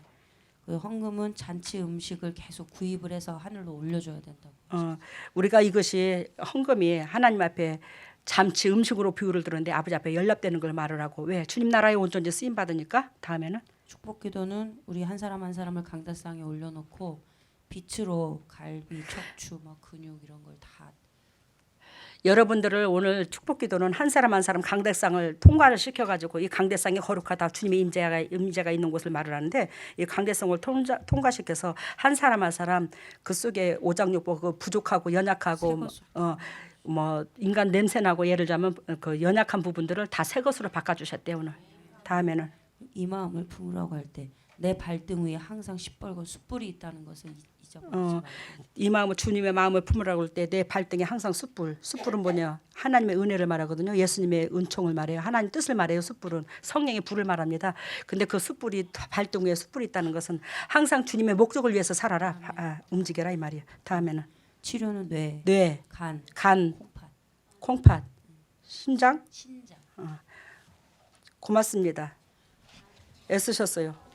그 헌금은 잔치 음식을 계속 구입을 해서 하늘로 올려줘야 된다고. 우리가 이것이 헌금이 하나님 앞에 잠시 음식으로 비유를 들었는데 아버지 앞에 연락되는 걸 말을 하고, 왜? 주님 나라에 온전히 쓰임 받으니까. 다음에는 축복기도는 우리 한 사람 한 사람을 강대상에 올려놓고 빛으로 갈비, 척추, 막 근육 이런 걸 다. 여러분들을 오늘 축복기도는 한 사람 한 사람 강대상을 통과를 시켜가지고, 이 강대상이 거룩하다, 주님의 임재가 있는 곳을 말을 하는데, 이 강대상을 통과시켜서 한 사람 한 사람 그 속에 오장육부 그 부족하고 연약하고 뭐 인간 냄새나고 예를 들자면 그 연약한 부분들을 다 새 것으로 바꿔주셨대요 오늘. 다음에는 이 마음을 품으라고 할 때 내 발등 위에 항상 시뻘건 숯불이 있다는 것을 잊어버리지 말고. 이 마음을 주님의 마음을 품으라고 할 때 내 발등에 항상 숯불은 뭐냐? 하나님의 은혜를 말하거든요. 예수님의 은총을 말해요. 하나님 뜻을 말해요. 숯불은 성령의 불을 말합니다. 근데 그 숯불이 발등 위에 숯불이 있다는 것은 항상 주님의 목적을 위해서 살아라. 움직여라 이 말이에요. 다음에는 치료는 뇌, 뇌, 간, 간, 콩팥, 콩팥, 신장. 신장. 고맙습니다. 애쓰셨어요.